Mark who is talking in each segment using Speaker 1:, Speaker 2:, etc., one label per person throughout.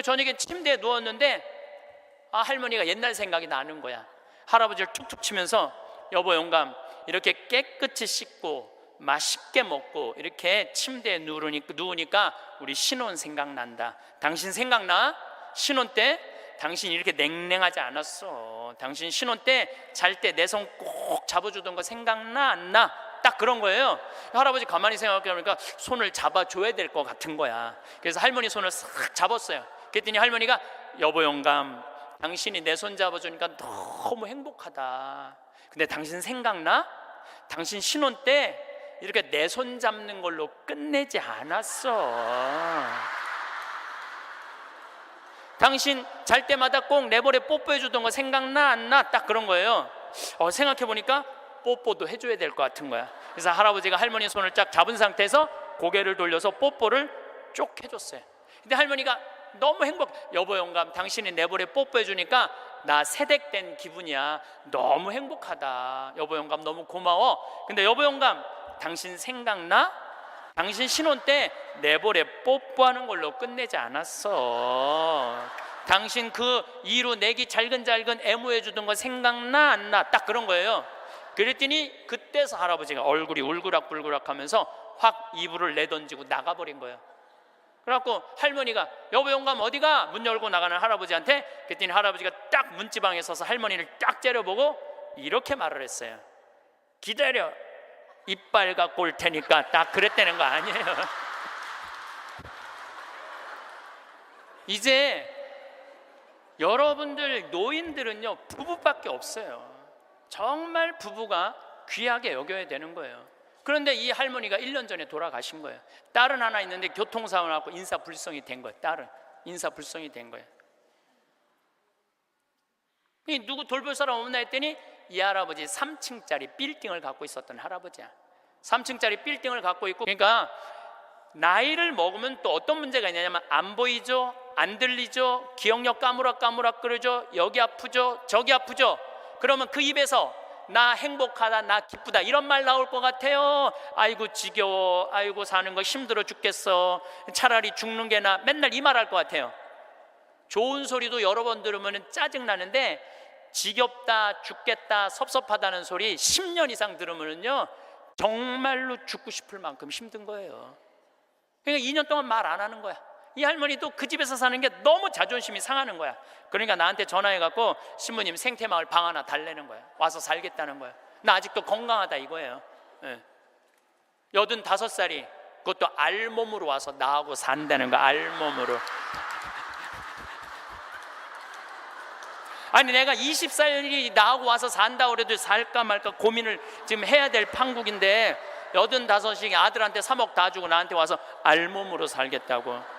Speaker 1: 그리고 저녁에 침대에 누웠는데 할머니가 옛날 생각이 나는 거야. 할아버지를 툭툭 치면서 여보 영감, 이렇게 깨끗이 씻고 맛있게 먹고 이렇게 침대에 누우니까 우리 신혼 생각난다. 당신 생각나? 신혼 때 당신 이렇게 냉랭하지 않았어. 당신 신혼 때 잘 때 내 손 꼭 잡아주던 거 생각나 안 나? 딱 그런 거예요. 할아버지 가만히 생각해보니까 손을 잡아줘야 될 것 같은 거야. 그래서 할머니 손을 싹 잡았어요. 그랬더니 할머니가 여보 영감, 당신이 내 손 잡아주니까 너무 행복하다. 근데 당신 생각나? 당신 신혼 때 이렇게 내 손 잡는 걸로 끝내지 않았어. 당신 잘 때마다 꼭 내버려 뽀뽀해주던 거 생각나 안 나? 딱 그런 거예요. 생각해보니까 뽀뽀도 해줘야 될 것 같은 거야. 그래서 할아버지가 할머니 손을 쫙 잡은 상태에서 고개를 돌려서 뽀뽀를 쭉 해줬어요. 근데 할머니가 너무 여보 영감, 당신이 내버려 뽀뽀해주니까 나 새댁된 기분이야. 너무 행복하다. 여보 영감 너무 고마워. 근데 여보 영감, 당신 생각나? 당신 신혼 때 내버려 뽀뽀하는 걸로 끝내지 않았어. 당신 그 이루 내기 잘근잘근 애무해주던 거 생각나 안 나? 딱 그런 거예요. 그랬더니 그때서 할아버지가 얼굴이 울그락불그락 하면서 확 이불을 내던지고 나가버린 거예요. 그래갖고 할머니가 여보 영감 어디가? 문 열고 나가는 할아버지한테, 그랬더니 할아버지가 딱 문지방에 서서 할머니를 딱 째려보고 이렇게 말을 했어요. 기다려, 이빨 갖고 올 테니까. 딱 그랬다는 거 아니에요. 이제 여러분들 노인들은요 부부밖에 없어요. 정말 부부가 귀하게 여겨야 되는 거예요. 그런데 이 할머니가 1년 전에 돌아가신 거예요. 딸은 하나 있는데 교통사고를 하고 인사불성이 된 거예요. 딸은 인사불성이 된 거예요. 누구 돌볼 사람 없나 했더니 이 할아버지 3층짜리 빌딩을 갖고 있었던 할아버지야. 3층짜리 빌딩을 갖고 있고, 그러니까 나이를 먹으면 또 어떤 문제가 있냐면 안 보이죠, 안 들리죠, 기억력 까무락까무락거리죠, 여기 아프죠, 저기 아프죠. 그러면 그 입에서 나 행복하다, 나 기쁘다 이런 말 나올 것 같아요. 아이고 지겨워, 아이고 사는 거 힘들어 죽겠어, 차라리 죽는 게 나, 맨날 이 말 할 것 같아요. 좋은 소리도 여러 번 들으면 짜증나는데 지겹다, 죽겠다, 섭섭하다는 소리 10년 이상 들으면요 정말로 죽고 싶을 만큼 힘든 거예요. 그러니까 2년 동안 말 안 하는 거야. 이 할머니도 그 집에서 사는 게 너무 자존심이 상하는 거야. 그러니까 나한테 전화해갖고 신부님 생태마을 방 하나 달래는 거야. 와서 살겠다는 거야. 나 아직도 건강하다 이거예요. 85살이 그것도 알몸으로 와서 나하고 산다는 거야. 알몸으로. 아니 내가 20살이 나하고 와서 산다고 그래도 살까 말까 고민을 지금 해야 될 판국인데 85이 아들한테 3억 다 주고 나한테 와서 알몸으로 살겠다고.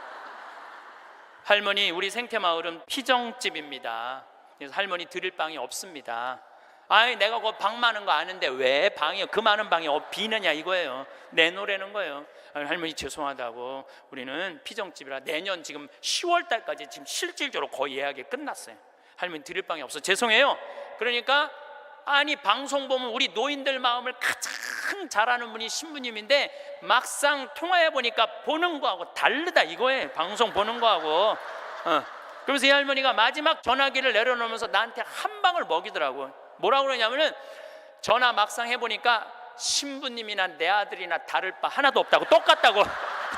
Speaker 1: 할머니, 우리 생태마을은 피정집입니다. 그래서 할머니 드릴 방이 없습니다. 아이 내가 그 방 많은 거 아는데 왜 방이요? 그 많은 방이 비느냐 이거예요. 내놓으라는 거예요. 할머니 죄송하다고, 우리는 피정집이라 내년 지금 10월 달까지 지금 실질적으로 거의 예약이 끝났어요. 할머니 드릴 방이 없어, 죄송해요. 그러니까 아니 방송 보면 우리 노인들 마음을 가장 잘하는 분이 신부님인데 막상 통화해 보니까 보는 거하고 다르다 이거예요. 방송 보는 거하고. 그래서 이 할머니가 마지막 전화기를 내려놓으면서 나한테 한 방을 먹이더라고. 뭐라고 그러냐면은 전화 막상 해보니까 신부님이나 내 아들이나 다를 바 하나도 없다고, 똑같다고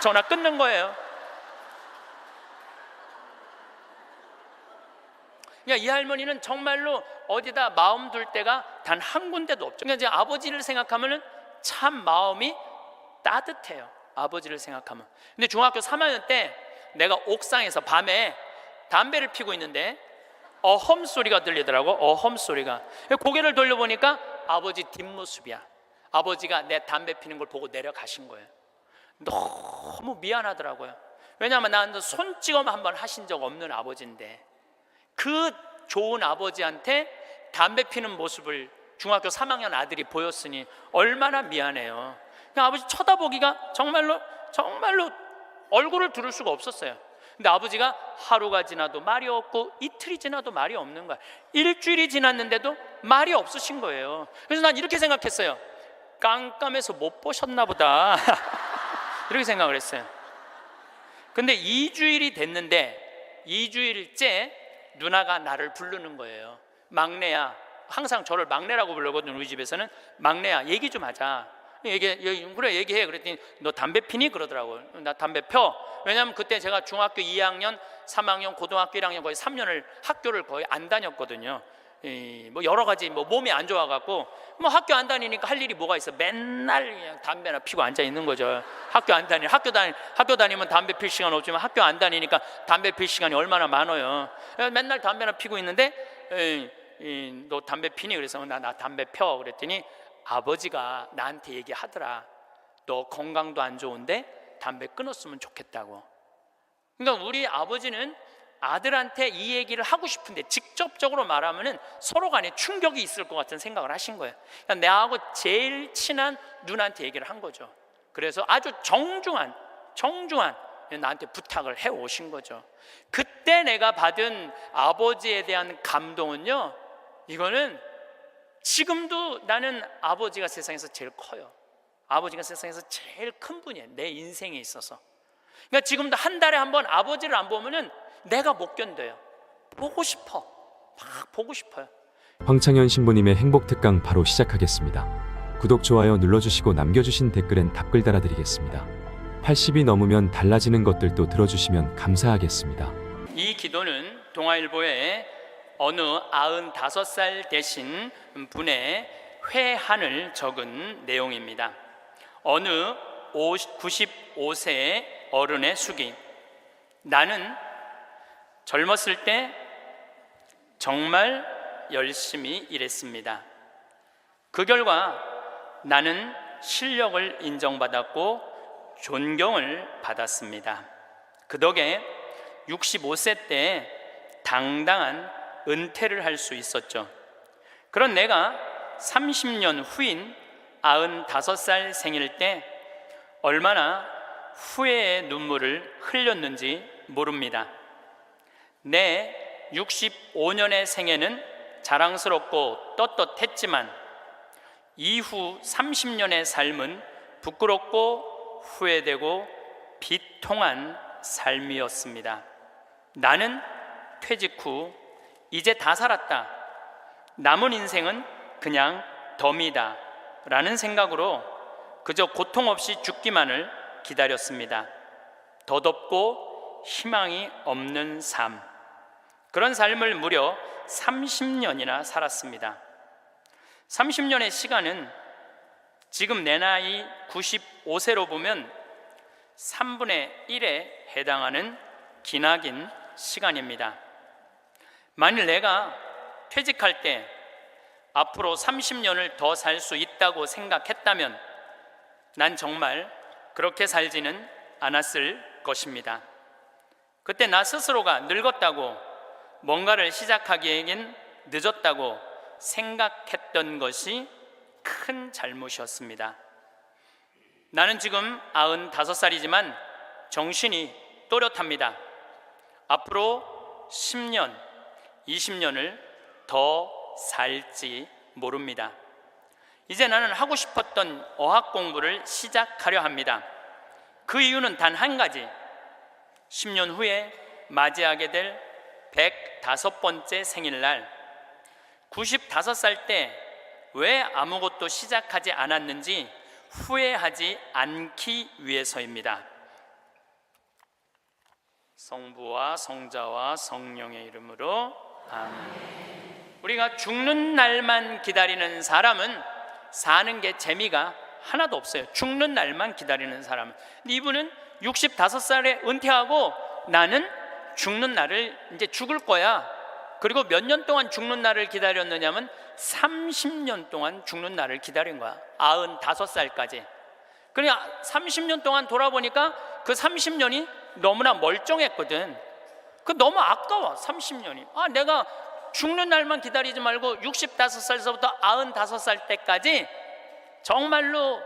Speaker 1: 전화 끊는 거예요. 이 할머니는 정말로 어디다 마음 둘 데가 단 한 군데도 없죠. 그러니까 이제 아버지를 생각하면은 참 마음이 따뜻해요. 아버지를 생각하면. 근데 중학교 3학년 때 내가 옥상에서 밤에 담배를 피고 있는데 어험 소리가 들리더라고. 어험 소리가. 고개를 돌려보니까 아버지 뒷모습이야. 아버지가 내 담배 피는 걸 보고 내려가신 거예요. 너무 미안하더라고요. 왜냐하면 나는 손찌검 한번 하신 적 없는 아버지인데 그 좋은 아버지한테 담배 피는 모습을 중학교 3학년 아들이 보였으니 얼마나 미안해요. 그냥 아버지 쳐다보기가 정말로 얼굴을 들을 수가 없었어요. 근데 아버지가 하루가 지나도 말이 없고 이틀이 지나도 말이 없는 거야. 일주일이 지났는데도 말이 없으신 거예요. 그래서 난 이렇게 생각했어요. 깜깜해서 못 보셨나 보다 이렇게 생각을 했어요. 근데 2주일이 됐는데 2주일째 누나가 나를 부르는 거예요. 막내야, 항상 저를 막내라고 부르거든. 우리 집에서는. 막내야, 얘기 좀 하자. 그래, 얘기해. 그랬더니 너 담배 피니? 그러더라고요. 나 담배 펴. 왜냐하면 그때 제가 중학교 2학년 3학년 고등학교 1학년 거의 3년을 학교를 거의 안 다녔거든요. 뭐 여러 가지 뭐 몸이 안 좋아갖고 뭐 학교 안 다니니까 할 일이 뭐가 있어. 맨날 그냥 담배나 피고 앉아 있는 거죠. 학교 다니면 담배 필 시간 없지만 학교 안 다니니까 담배 필 시간이 얼마나 많아요. 맨날 담배나 피고 있는데 너 담배 피니? 그래서 나 담배 펴. 그랬더니 아버지가 나한테 얘기하더라. 너 건강도 안 좋은데 담배 끊었으면 좋겠다고. 그러니까 우리 아버지는 아들한테 이 얘기를 하고 싶은데 직접적으로 말하면은 서로 간에 충격이 있을 것 같은 생각을 하신 거예요. 그러니까 나하고 제일 친한 누나한테 얘기를 한 거죠. 그래서 아주 정중한 나한테 부탁을 해 오신 거죠. 그때 내가 받은 아버지에 대한 감동은요, 이거는 지금도 나는 아버지가 세상에서 제일 커요. 아버지가 세상에서 제일 큰 분이에요, 내 인생에 있어서. 그러니까 지금도 한 달에 한 번 아버지를 안 보면은 내가 못 견뎌요. 보고 싶어. 막 보고 싶어요.
Speaker 2: 황창현 신부님의 행복특강 바로 시작하겠습니다. 구독, 좋아요 눌러주시고 남겨주신 댓글엔 답글 달아드리겠습니다. 80이 넘으면 달라지는 것들도 들어주시면 감사하겠습니다.
Speaker 1: 이 기도는 동아일보에 어느 95살 되신 분의 회한을 적은 내용입니다. 어느 95세의 어른의 수기. 나는 젊었을 때 정말 열심히 일했습니다. 그 결과 나는 실력을 인정받았고 존경을 받았습니다. 그 덕에 65세 때 당당한 은퇴를 할 수 있었죠. 그런 내가 30년 후인 95살 생일 때 얼마나 후회의 눈물을 흘렸는지 모릅니다. 내 65년의 생애는 자랑스럽고 떳떳했지만 이후 30년의 삶은 부끄럽고 후회되고 비통한 삶이었습니다. 나는 퇴직 후 이제 다 살았다, 남은 인생은 그냥 덤이다 라는 생각으로 그저 고통 없이 죽기만을 기다렸습니다. 덧없고 희망이 없는 삶, 그런 삶을 무려 30년이나 살았습니다. 30년의 시간은 지금 내 나이 95세로 보면 3분의 1에 해당하는 기나긴 시간입니다. 만일 내가 퇴직할 때 앞으로 30년을 더 살 수 있다고 생각했다면 난 정말 그렇게 살지는 않았을 것입니다. 그때 나 스스로가 늙었다고, 뭔가를 시작하기에는 늦었다고 생각했던 것이 큰 잘못이었습니다. 나는 지금 95살이지만 정신이 또렷합니다. 앞으로 10년, 20년을 더 살지 모릅니다. 이제 나는 하고 싶었던 어학 공부를 시작하려 합니다. 그 이유는 단 한 가지, 10년 후에 맞이하게 될 105번째 생일날 95살 때 왜 아무것도 시작하지 않았는지 후회하지 않기 위해서입니다. 성부와 성자와 성령의 이름으로 아멘. 우리가 죽는 날만 기다리는 사람은 사는 게 재미가 하나도 없어요. 죽는 날만 기다리는 사람은. 근데 이분은 65살에 은퇴하고 나는 죽는 날을 이제 죽을 거야. 그리고 몇 년 동안 죽는 날을 기다렸느냐면 30년 동안 죽는 날을 기다린 거야. 95살까지. 그러니까 30년 동안 돌아보니까 그 30년이 너무나 멀쩡했거든. 그 너무 아까워. 30년이. 내가 죽는 날만 기다리지 말고 65살서부터 95살 때까지 정말로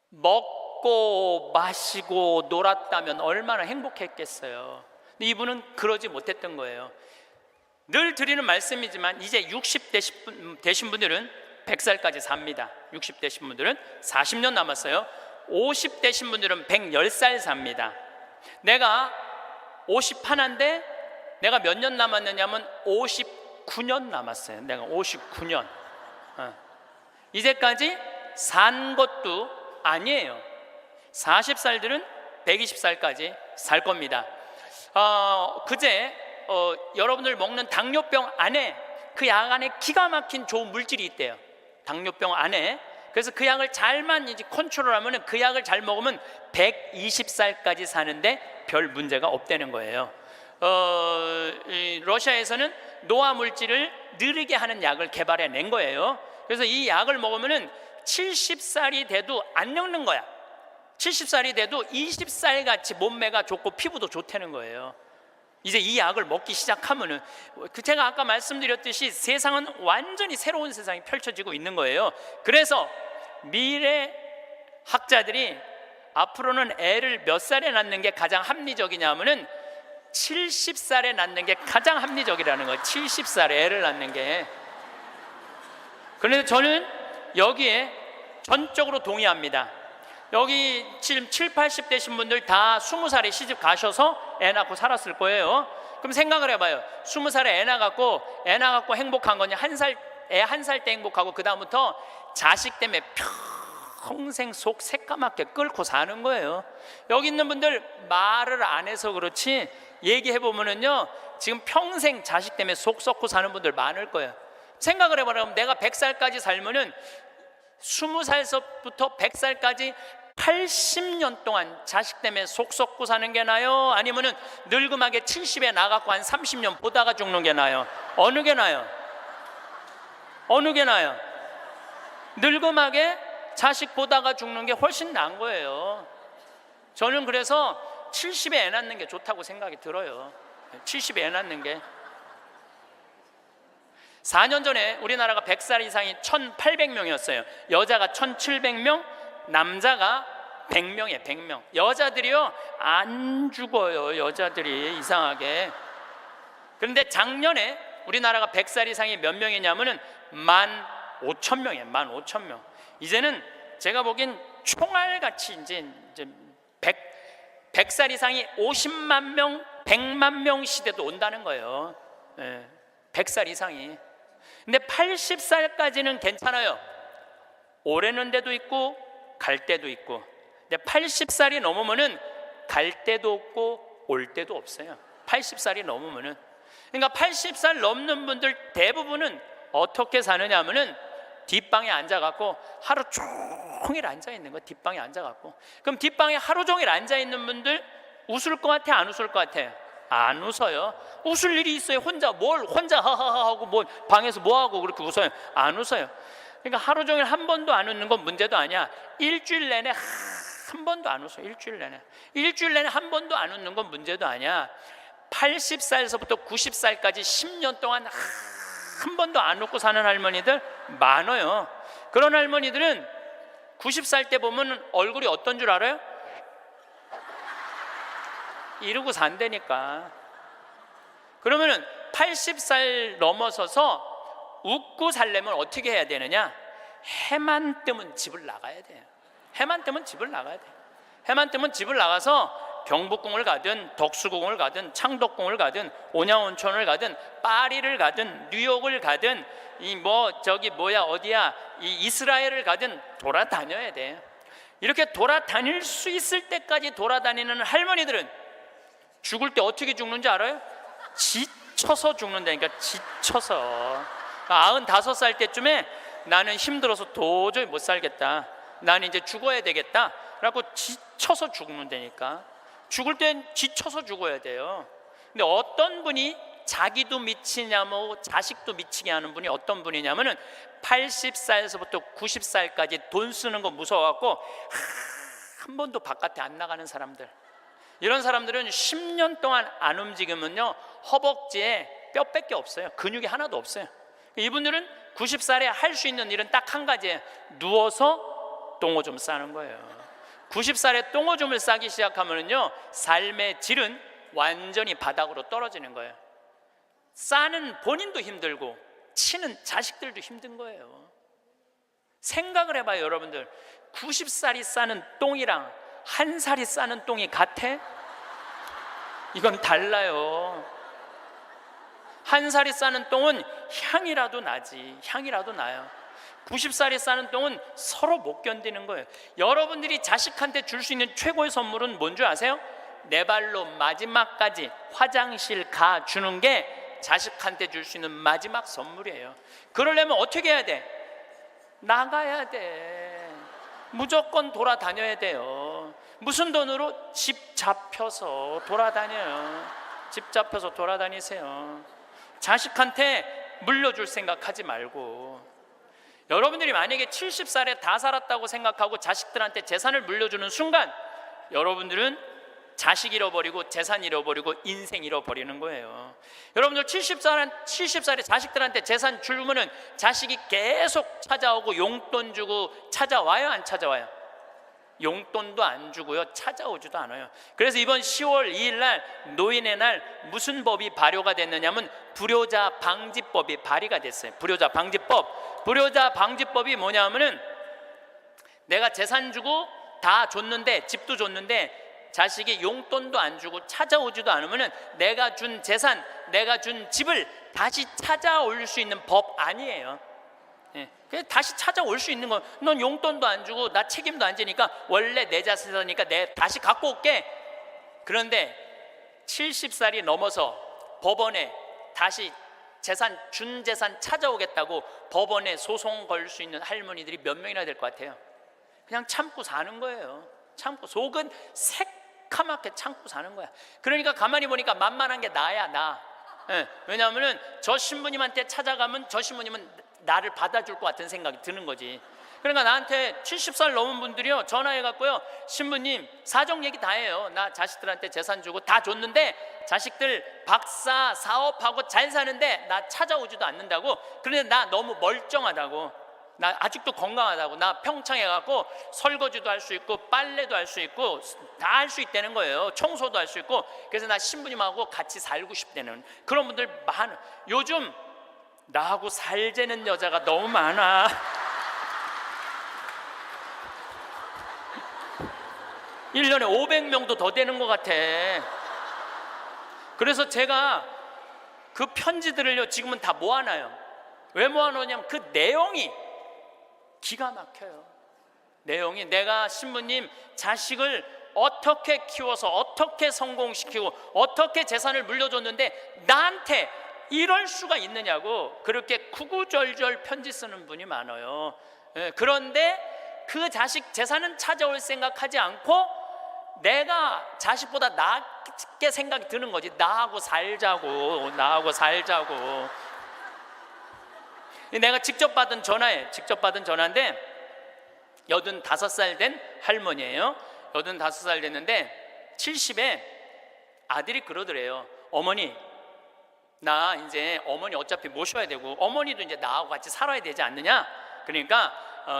Speaker 1: 먹고 마시고 놀았다면 얼마나 행복했겠어요. 근데 이분은 그러지 못했던 거예요. 늘 드리는 말씀이지만 이제 60 되신 분들은 100살까지 삽니다. 60 되신 분들은 40년 남았어요. 50 되신 분들은 110살 삽니다. 내가 51인데 내가 몇 년 남았느냐면 59년 남았어요. 내가 59년. 이제까지 산 것도 아니에요. 40살들은 120살까지 살 겁니다. 그제 여러분들 먹는 당뇨병 안에, 그 약 안에 기가 막힌 좋은 물질이 있대요. 당뇨병 안에. 그래서 그 약을 잘만 이제 컨트롤하면, 그 약을 잘 먹으면 120살까지 사는데 별 문제가 없다는 거예요. 러시아에서는 노화 물질을 느리게 하는 약을 개발해낸 거예요. 그래서 이 약을 먹으면 70살이 돼도 안 늙는 거야. 70살이 돼도 20살 같이 몸매가 좋고 피부도 좋다는 거예요. 이제 이 약을 먹기 시작하면은, 제가 아까 말씀드렸듯이 세상은 완전히 새로운 세상이 펼쳐지고 있는 거예요. 그래서 미래 학자들이 앞으로는 애를 몇 살에 낳는 게 가장 합리적이냐면은 70살에 낳는 게 가장 합리적이라는 거예요. 70살에 애를 낳는 게. 그런데 저는 여기에 전적으로 동의합니다. 여기 지금 7, 80대신 분들 다 20살에 시집 가셔서 애 낳고 살았을 거예요. 그럼 생각을 해봐요. 20살에 애 낳고 행복한 거냐? 애 한 살 때 행복하고 그 다음부터 자식 때문에 평생 속 새까맣게 끓고 사는 거예요. 여기 있는 분들 말을 안 해서 그렇지 얘기해보면은요, 지금 평생 자식 때문에 속 썩고 사는 분들 많을 거예요. 생각을 해봐라. 내가 100살까지 살면은 20살서부터 100살까지 80년 동안 자식 때문에 속 썩고 사는 게 나요? 아니면은 늙음하게 70에 나가고 한 30년 보다가 죽는 게 나요? 어느 게 나요? 어느 게 나요? 늙음하게 자식 보다가 죽는 게 훨씬 나은 거예요. 저는 그래서 70에 애 낳는 게 좋다고 생각이 들어요. 70에 애 낳는 게. 4년 전에 우리나라가 100살 이상이 1,800명이었어요. 여자가 1,700명, 남자가 100명이에요. 100명. 여자들이요 안 죽어요. 여자들이 이상하게. 그런데 작년에 우리나라가 100살 이상이 몇 명이냐면은 15,000명이에요. 15,000명. 이제는 제가 보기엔 총알같이 이제 100살 이상이 50만 명, 100만 명 시대도 온다는 거예요. 100살 이상이. 근데 80살까지는 괜찮아요. 오래는 데도 있고 갈 때도 있고. 근데 80살이 넘으면은 갈 데도 없고 올 데도 없어요. 80살이 넘으면은. 그러니까 80살 넘는 분들 대부분은 어떻게 사느냐 하면은 뒷방에 앉아갖고 하루 종일 앉아있는 거. 뒷방에 앉아갖고. 그럼 뒷방에 하루 종일 앉아있는 분들 웃을 것 같아? 안 웃을 것 같아? 안 웃어요. 웃을 일이 있어요? 혼자 하하하 하고 뭐 방에서 뭐 하고 그렇게 웃어요? 안 웃어요. 그러니까 하루 종일 한 번도 안 웃는 건 문제도 아니야. 일주일 내내 한 번도 안 웃어. 일주일 내내 한 번도 안 웃는 건 문제도 아니야. 80살에서부터 90살까지 10년 동안 한 번도 안 웃고 사는 할머니들 많아요. 그런 할머니들은 90살 때 보면 얼굴이 어떤 줄 알아요? 이러고 산다니까. 그러면은 80살 넘어서서 웃고 살려면 어떻게 해야 되느냐? 해만 뜨면 집을 나가야 돼요. 해만 뜨면 집을 나가야 돼요. 해만 뜨면 집을 나가서 경복궁을 가든 덕수궁을 가든 창덕궁을 가든 온양온천을 가든 파리를 가든 뉴욕을 가든 이스라엘을 가든 돌아다녀야 돼. 이렇게 돌아다닐 수 있을 때까지 돌아다니는 할머니들은 죽을 때 어떻게 죽는지 알아요? 지쳐서 죽는다니까. 지쳐서. 95살 때쯤에 나는 힘들어서 도저히 못 살겠다, 나는 이제 죽어야 되겠다 라고 지쳐서 죽는다니까. 죽을 땐 지쳐서 죽어야 돼요. 근데 어떤 분이 자기도 미치냐면 자식도 미치게 하는 분이 어떤 분이냐면은 80살에서부터 90살까지 돈 쓰는 거 무서워갖고 한 번도 바깥에 안 나가는 사람들. 이런 사람들은 10년 동안 안 움직이면요 허벅지에 뼈밖에 없어요. 근육이 하나도 없어요. 이분들은 90살에 할 수 있는 일은 딱 한 가지예요. 누워서 똥오줌 싸는 거예요. 90살에 똥오줌을 싸기 시작하면요 삶의 질은 완전히 바닥으로 떨어지는 거예요. 싸는 본인도 힘들고 치는 자식들도 힘든 거예요. 생각을 해봐요. 여러분들 90살이 싸는 똥이랑 1살이 싸는 똥이 같아? 이건 달라요. 한 살이 싸는 똥은 향이라도 나지. 향이라도 나요. 90살이 싸는 똥은 서로 못 견디는 거예요. 여러분들이 자식한테 줄 수 있는 최고의 선물은 뭔 줄 아세요? 내 발로 마지막까지 화장실 가 주는 게 자식한테 줄 수 있는 마지막 선물이에요. 그러려면 어떻게 해야 돼? 나가야 돼. 무조건 돌아다녀야 돼요. 무슨 돈으로? 집 잡혀서 돌아다녀요. 집 잡혀서 돌아다니세요. 자식한테 물려줄 생각하지 말고. 여러분들이 만약에 70살에 다 살았다고 생각하고 자식들한테 재산을 물려주는 순간 여러분들은 자식 잃어버리고 재산 잃어버리고 인생 잃어버리는 거예요. 여러분들 70살에 자식들한테 재산 주면은 자식이 계속 찾아오고 용돈 주고 찾아와요, 안 찾아와요? 용돈도 안 주고요, 찾아오지도 않아요. 그래서 이번 10월 2일 날 노인의 날 무슨 법이 발효가 됐느냐면 불효자 방지법이 발의가 됐어요. 불효자 방지법. 불효자 방지법이 뭐냐면은 내가 재산 주고 다 줬는데, 집도 줬는데 자식이 용돈도 안 주고 찾아오지도 않으면은 내가 준 재산, 내가 준 집을 다시 찾아올 수 있는 법 아니에요. 예, 다시 찾아올 수 있는 건, 넌 용돈도 안 주고 나 책임도 안 지니까 원래 내 자산이니까 내 다시 갖고 올게. 그런데 70살이 넘어서 법원에 다시 준 재산 찾아오겠다고 법원에 소송 걸 수 있는 할머니들이 몇 명이나 될 것 같아요? 그냥 참고 사는 거예요. 참고, 속은 새카맣게 참고 사는 거야. 그러니까 가만히 보니까 만만한 게 나야, 나. 예, 왜냐하면 저 신부님한테 찾아가면 저 신부님은 나를 받아줄 것 같은 생각이 드는 거지. 그러니까 나한테 70살 넘은 분들이요 전화해갖고요, 신부님 사정 얘기 다 해요. 나 자식들한테 재산 주고 다 줬는데 자식들 박사 사업하고 잘 사는데 나 찾아오지도 않는다고. 그런데 나 너무 멀쩡하다고, 나 아직도 건강하다고, 나 평창해갖고 설거지도 할 수 있고 빨래도 할 수 있고 다 할 수 있다는 거예요. 청소도 할 수 있고. 그래서 나 신부님하고 같이 살고 싶다는 그런 분들 많아. 요즘 나하고 살자는 여자가 너무 많아. 일년에 500명도 더 되는 것 같아. 그래서 제가 그 편지들을요 지금은 다 모아놔요. 왜 모아놓냐면 그 내용이 기가 막혀요. 내용이, 내가 신부님 자식을 어떻게 키워서 어떻게 성공시키고 어떻게 재산을 물려줬는데 나한테 이럴 수가 있느냐고 그렇게 구구절절 편지 쓰는 분이 많아요. 그런데 그 자식 재산은 찾아올 생각하지 않고 내가 자식보다 낫게 생각이 드는 거지. 나하고 살자고, 나하고 살자고. 내가 직접 받은 전화인데 85살 된 할머니예요. 85살 됐는데 70에 아들이 그러더래요. 어머니, 나 이제 어머니 어차피 모셔야 되고 어머니도 이제 나하고 같이 살아야 되지 않느냐. 그러니까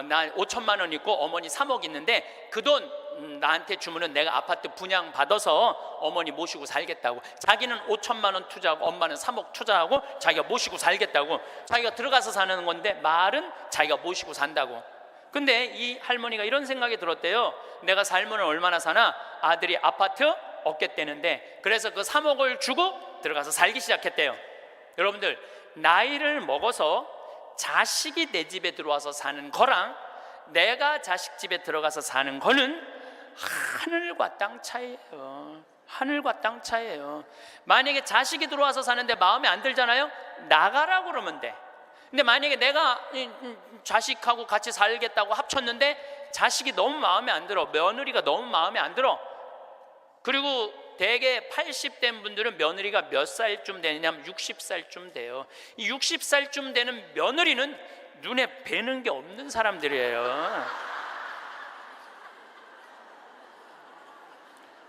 Speaker 1: 나 5천만 원 있고 어머니 3억 있는데 그 돈 나한테 주면은 내가 아파트 분양 받아서 어머니 모시고 살겠다고. 자기는 5천만 원 투자하고 엄마는 3억 투자하고 자기가 모시고 살겠다고. 자기가 들어가서 사는 건데 말은 자기가 모시고 산다고. 근데 이 할머니가 이런 생각이 들었대요. 내가 살면 얼마나 사나? 아들이 아파트 얻겠다는데, 그래서 그 3억을 주고 들어가서 살기 시작했대요. 여러분들, 나이를 먹어서 자식이 내 집에 들어와서 사는 거랑 내가 자식 집에 들어가서 사는 거는 하늘과 땅 차이예요. 하늘과 땅 차이예요. 만약에 자식이 들어와서 사는데 마음에 안 들잖아요? 나가라고 그러면 돼. 근데 만약에 내가 자식하고 같이 살겠다고 합쳤는데 자식이 너무 마음에 안 들어, 며느리가 너무 마음에 안 들어. 그리고 대개 80된 분들은 며느리가 몇 살쯤 되냐면 60살쯤 돼요. 이 60살쯤 되는 며느리는 눈에 뵈는 게 없는 사람들이에요.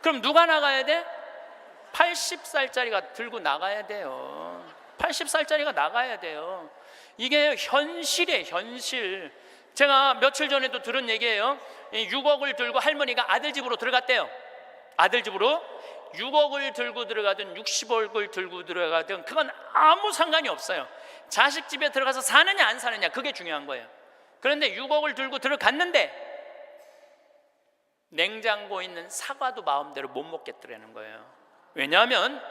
Speaker 1: 그럼 누가 나가야 돼? 80살짜리가 들고 나가야 돼요. 80살짜리가 나가야 돼요. 이게 현실이에요, 현실. 제가 며칠 전에도 들은 얘기예요. 6억을 들고 할머니가 아들 집으로 들어갔대요. 아들 집으로 6억을 들고 들어가든 60억을 들고 들어가든 그건 아무 상관이 없어요. 자식 집에 들어가서 사느냐 안 사느냐, 그게 중요한 거예요. 그런데 6억을 들고 들어갔는데 냉장고에 있는 사과도 마음대로 못 먹겠더라는 거예요. 왜냐하면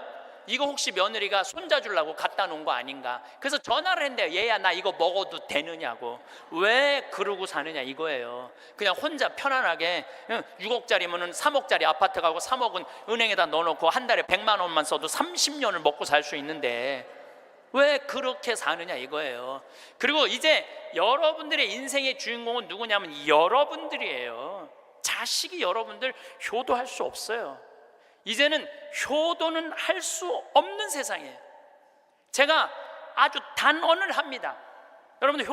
Speaker 1: 이거 혹시 며느리가 손자 주려고 갖다 놓은 거 아닌가. 그래서 전화를 했는데 얘야 나 이거 먹어도 되느냐고. 왜 그러고 사느냐 이거예요. 그냥 혼자 편안하게 6억짜리면은 3억짜리 아파트 가고 3억은 은행에다 넣어놓고 한 달에 100만 원만 써도 30년을 먹고 살 수 있는데 왜 그렇게 사느냐 이거예요. 그리고 이제 여러분들의 인생의 주인공은 누구냐면 여러분들이에요. 자식이 여러분들 효도할 수 없어요. 이제는 효도는 할 수 없는 세상이에요. 제가 아주 단언을 합니다. 여러분들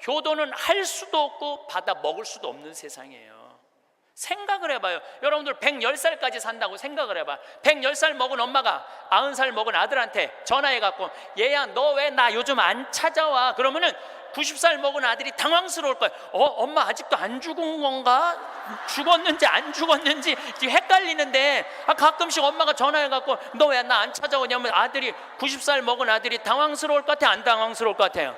Speaker 1: 효도는 할 수도 없고 받아 먹을 수도 없는 세상이에요. 생각을 해봐요. 여러분들 110살까지 산다고 생각을 해봐. 110살 먹은 엄마가 90살 먹은 아들한테 전화해갖고 얘야 너 왜 나 요즘 안 찾아와? 그러면은 90살 먹은 아들이 당황스러울 거예요. 엄마 아직도 안 죽은 건가? 죽었는지 안 죽었는지 지금 헷갈리는데 가끔씩 엄마가 전화해갖고 너 왜 나 안 찾아오냐면 아들이 90살 먹은 아들이 당황스러울 것 같아? 안 당황스러울 것 같아요?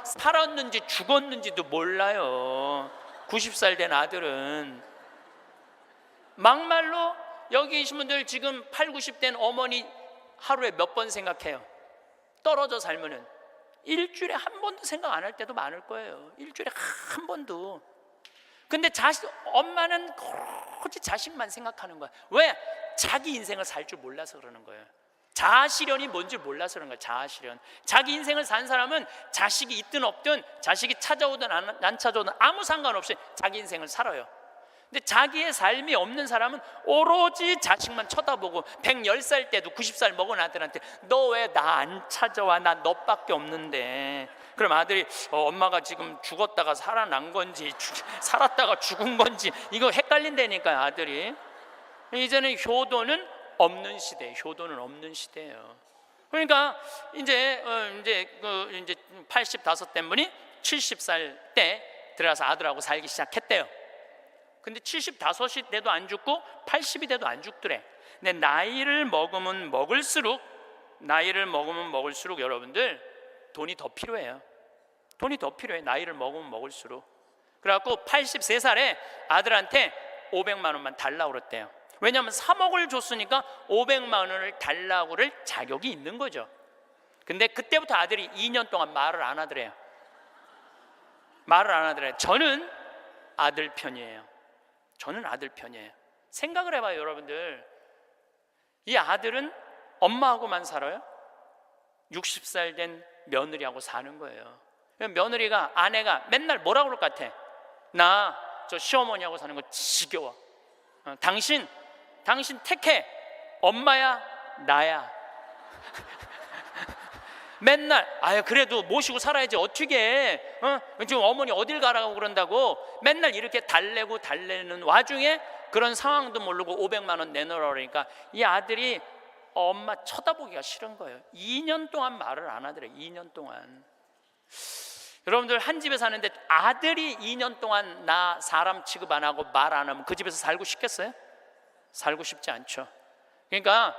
Speaker 1: 살았는지 죽었는지도 몰라요. 90살 된 아들은. 막말로 여기 계신 분들 지금 8, 90된 어머니 하루에 몇 번 생각해요? 떨어져 살면은 일주일에 한 번도 생각 안 할 때도 많을 거예요. 일주일에 한 번도. 근데 엄마는 오로지 자식만 생각하는 거야. 왜? 자기 인생을 살 줄 몰라서 그러는 거예요. 자아실현이 뭔지 몰라서 그런 거예요. 자아실현. 자기 인생을 산 사람은 자식이 있든 없든 자식이 찾아오든 안 찾아오든 아무 상관없이 자기 인생을 살아요. 근데 자기의 삶이 없는 사람은 오로지 자식만 쳐다보고 110살 때도 90살 먹은 아들한테 너 왜 나 안 찾아와? 나 너밖에 없는데. 그럼 아들이 엄마가 지금 죽었다가 살아난 건지 살았다가 죽은 건지 이거 헷갈린다니까요. 아들이. 이제는 효도는 없는 시대, 효도는 없는 시대예요. 그러니까 이제 85된 분이 70살 때 들어가서 아들하고 살기 시작했대요. 근데 75이 돼도 안 죽고 80이 돼도 안 죽더래. 근데 나이를 먹으면 먹을수록 여러분들 돈이 더 필요해요. 돈이 더 필요해. 나이를 먹으면 먹을수록. 그래갖고 83살에 아들한테 500만 원만 달라고 그랬대요. 왜냐하면 3억을 줬으니까 500만 원을 달라고 그럴 자격이 있는 거죠. 근데 그때부터 아들이 2년 동안 말을 안 하더래요. 저는 아들 편이에요. 생각을 해봐요. 여러분들, 이 아들은 엄마하고만 살아요? 60살 된 며느리하고 사는 거예요. 며느리가, 아내가 맨날 뭐라고 그럴 것 같아? 나 저 시어머니하고 사는 거 지겨워. 당신 택해. 엄마야 나야. 맨날 그래도 모시고 살아야지 어떻게 지금 어머니 어딜 가라고 그런다고 맨날 이렇게 달래는 와중에 그런 상황도 모르고 500만 원 내놓으라 그러니까 이 아들이 엄마 쳐다보기가 싫은 거예요. 2년 동안 말을 안 하더래. 2년 동안. 여러분들 한 집에 사는데 아들이 2년 동안 나 사람 취급 안 하고 말 안 하면 그 집에서 살고 싶겠어요? 살고 싶지 않죠. 그러니까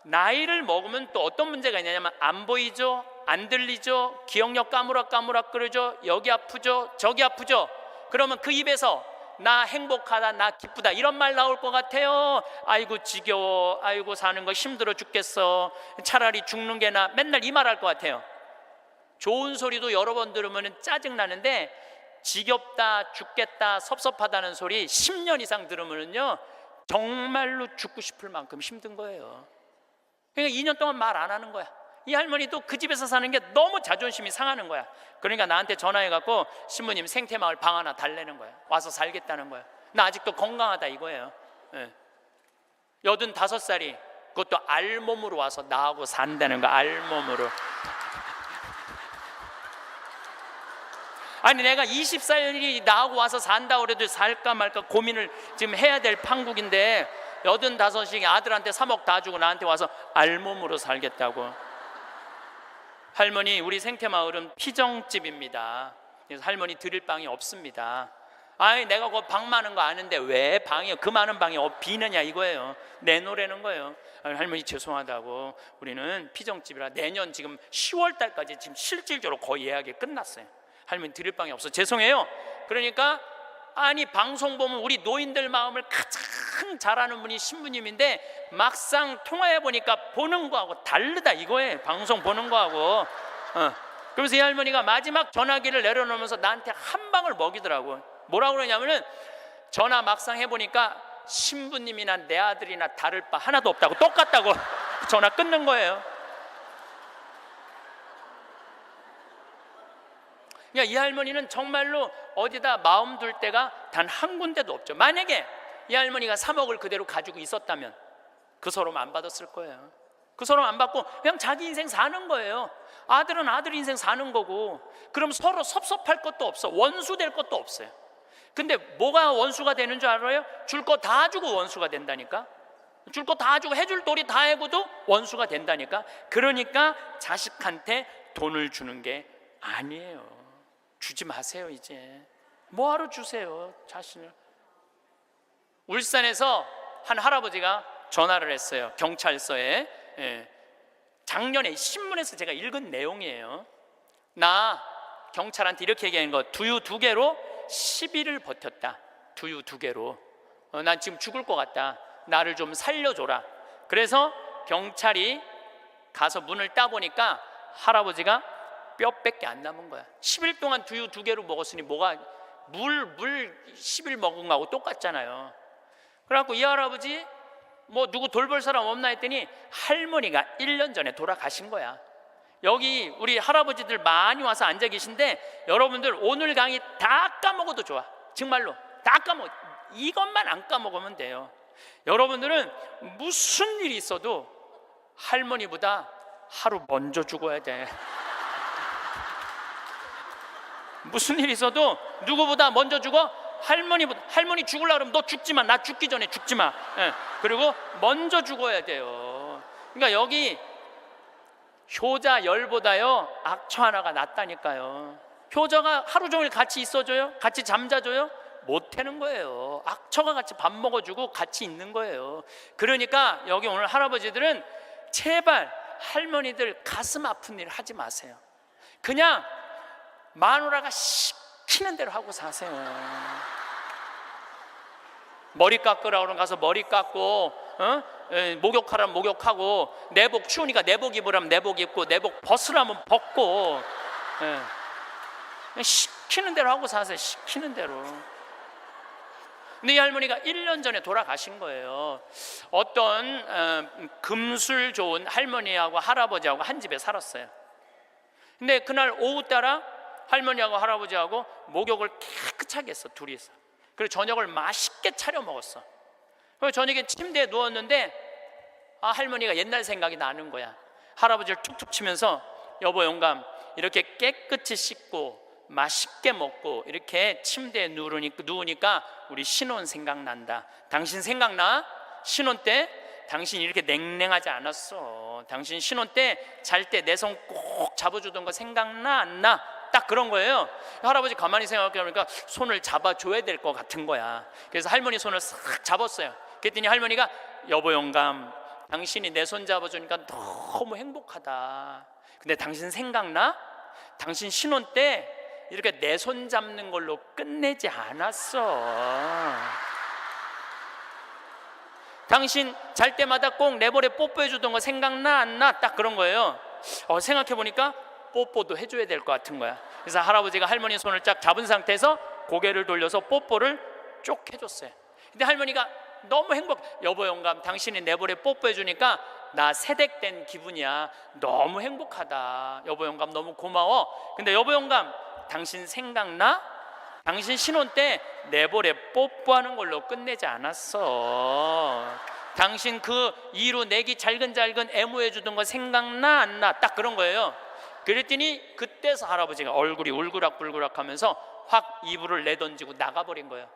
Speaker 1: 나이를 먹으면 또 어떤 문제가 있냐면 안 보이죠, 안 들리죠, 기억력 까무락까무락 그러죠, 여기 아프죠, 저기 아프죠. 그러면 그 입에서 나 행복하다, 나 기쁘다 이런 말 나올 것 같아요. 아이고 지겨워, 아이고 사는 거 힘들어 죽겠어, 차라리 죽는 게 나, 맨날 이 말 할 것 같아요. 좋은 소리도 여러 번 들으면 짜증나는데 지겹다, 죽겠다, 섭섭하다는 소리 10년 이상 들으면요 정말로 죽고 싶을 만큼 힘든 거예요. 그러니까 2년 동안 말 안 하는 거야. 이 할머니도 그 집에서 사는 게 너무 자존심이 상하는 거야. 그러니까 나한테 전화해갖고 신부님 생태마을 방 하나 달래는 거야. 와서 살겠다는 거야. 나 아직도 건강하다 이거예요. 85살이 그것도 알몸으로 와서 나하고 산다는 거야. 알몸으로. 아니 내가 20살이 나하고 와서 산다고 그래도 살까 말까 고민을 지금 해야 될 판국인데 85이 아들한테 3억 다 주고 나한테 와서 알몸으로 살겠다고. 할머니, 우리 생태마을은 피정집입니다. 그래서 할머니 드릴 방이 없습니다. 아니 내가 그 방 많은 거 아는데 왜 방이 그 많은 방이 비느냐 이거예요. 내놓으라는 거예요. 아니, 할머니 죄송하다고 우리는 피정집이라 내년 지금 10월 달까지 지금 실질적으로 거의 예약이 끝났어요. 할머니 드릴 방이 없어 죄송해요. 그러니까 아니 방송 보면 우리 노인들 마음을 가장 잘 아는 분이 신부님인데 막상 통화해 보니까 보는 거하고 다르다 이거예요. 방송 보는 거하고. 그러면서 이 할머니가 마지막 전화기를 내려놓으면서 나한테 한 방을 먹이더라고. 뭐라고 그러냐면은 전화 막상 해보니까 신부님이나 내 아들이나 다를 바 하나도 없다고, 똑같다고. 전화 끊는 거예요. 그러니까 이 할머니는 정말로 어디다 마음 둘 데가 단 한 군데도 없죠. 만약에 이 할머니가 3억을 그대로 가지고 있었다면 그 서름 안 받았을 거예요. 그 서름 안 받고 그냥 자기 인생 사는 거예요. 아들은 아들 인생 사는 거고. 그럼 서로 섭섭할 것도 없어. 원수 될 것도 없어요. 근데 뭐가 원수가 되는 줄 알아요? 줄 거 다 주고 원수가 된다니까. 줄 거 다 주고 해줄 도리 다 해고도 원수가 된다니까. 그러니까 자식한테 돈을 주는 게 아니에요. 주지 마세요. 이제 뭐하러 주세요 자신을. 울산에서 한 할아버지가 전화를 했어요. 경찰서에. 작년에 신문에서 제가 읽은 내용이에요. 나 경찰한테 이렇게 얘기한 거, 두유 2개로 10일을 버텼다. 두유 2개로. 난 지금 죽을 것 같다. 나를 좀 살려줘라. 그래서 경찰이 가서 문을 따보니까 할아버지가 뼈밖에 안 남은 거야. 10일 동안 두유 2개로 먹었으니 뭐가 물 10일 먹은 거하고 똑같잖아요. 그래갖고 이 할아버지 뭐 누구 돌볼 사람 없나 했더니 할머니가 1년 전에 돌아가신 거야. 여기 우리 할아버지들 많이 와서 앉아 계신데 여러분들 오늘 강의 다 까먹어도 좋아. 정말로 다 까먹어. 이것만 안 까먹으면 돼요. 여러분들은 무슨 일이 있어도 할머니보다 하루 먼저 죽어야 돼. 무슨 일이 있어도 누구보다 먼저 죽어? 할머니 죽으려고 그러면 너 죽지 마. 나 죽기 전에 죽지 마. 그리고 먼저 죽어야 돼요. 그러니까 여기 효자 열보다요 악처 하나가 낫다니까요. 효자가 하루 종일 같이 있어줘요? 같이 잠자줘요? 못하는 거예요. 악처가 같이 밥 먹어주고 같이 있는 거예요. 그러니까 여기 오늘 할아버지들은 제발 할머니들 가슴 아픈 일 하지 마세요. 그냥 마누라가 시키는 대로 하고 사세요. 머리 깎으라 그러면 가서 머리 깎고, 목욕하라면 목욕하고, 내복 추우니까 내복 입으라면 내복 입고, 내복 벗으라면 벗고, 시키는 대로 하고 사세요. 시키는 대로. 근데 이 할머니가 1년 전에 돌아가신 거예요. 어떤 금술 좋은 할머니하고 할아버지하고 한 집에 살았어요. 근데 그날 오후 따라 할머니하고 할아버지하고 목욕을 깨끗하게 했어, 둘이서. 그리고 저녁을 맛있게 차려 먹었어. 그리고 저녁에 침대에 누웠는데 할머니가 옛날 생각이 나는 거야. 할아버지를 툭툭 치면서 여보 영감, 이렇게 깨끗이 씻고 맛있게 먹고 이렇게 침대에 누우니까 우리 신혼 생각난다. 당신 생각나? 신혼 때 당신 이렇게 냉랭하지 않았어. 당신 신혼 때 잘 때 내 손 꼭 잡아주던 거 생각나 안 나? 딱 그런 거예요. 할아버지 가만히 생각해보니까 손을 잡아줘야 될 것 같은 거야. 그래서 할머니 손을 싹 잡았어요. 그랬더니 할머니가 여보 영감, 당신이 내 손 잡아주니까 너무 행복하다. 근데 당신 생각나? 당신 신혼 때 이렇게 내 손 잡는 걸로 끝내지 않았어. 당신 잘 때마다 꼭 내 볼에 뽀뽀해주던 거 생각나 안 나? 딱 그런 거예요. 생각해보니까 뽀뽀도 해줘야 될 것 같은 거야. 그래서 할아버지가 할머니 손을 쫙 잡은 상태에서 고개를 돌려서 뽀뽀를 쭉 해줬어요. 근데 할머니가 너무 여보 영감, 당신이 내 볼에 뽀뽀해주니까 나 세댁된 기분이야. 너무 행복하다. 여보 영감 너무 고마워. 근데 여보 영감, 당신 생각나? 당신 신혼 때 내 볼에 뽀뽀하는 걸로 끝내지 않았어. 당신 그 이루 내기 잘근잘근 애무해주던 거 생각나 안 나? 딱 그런 거예요. 그랬더니 그때서 할아버지가 얼굴이 울그락불그락 하면서 확 이불을 내던지고 나가버린 거예요.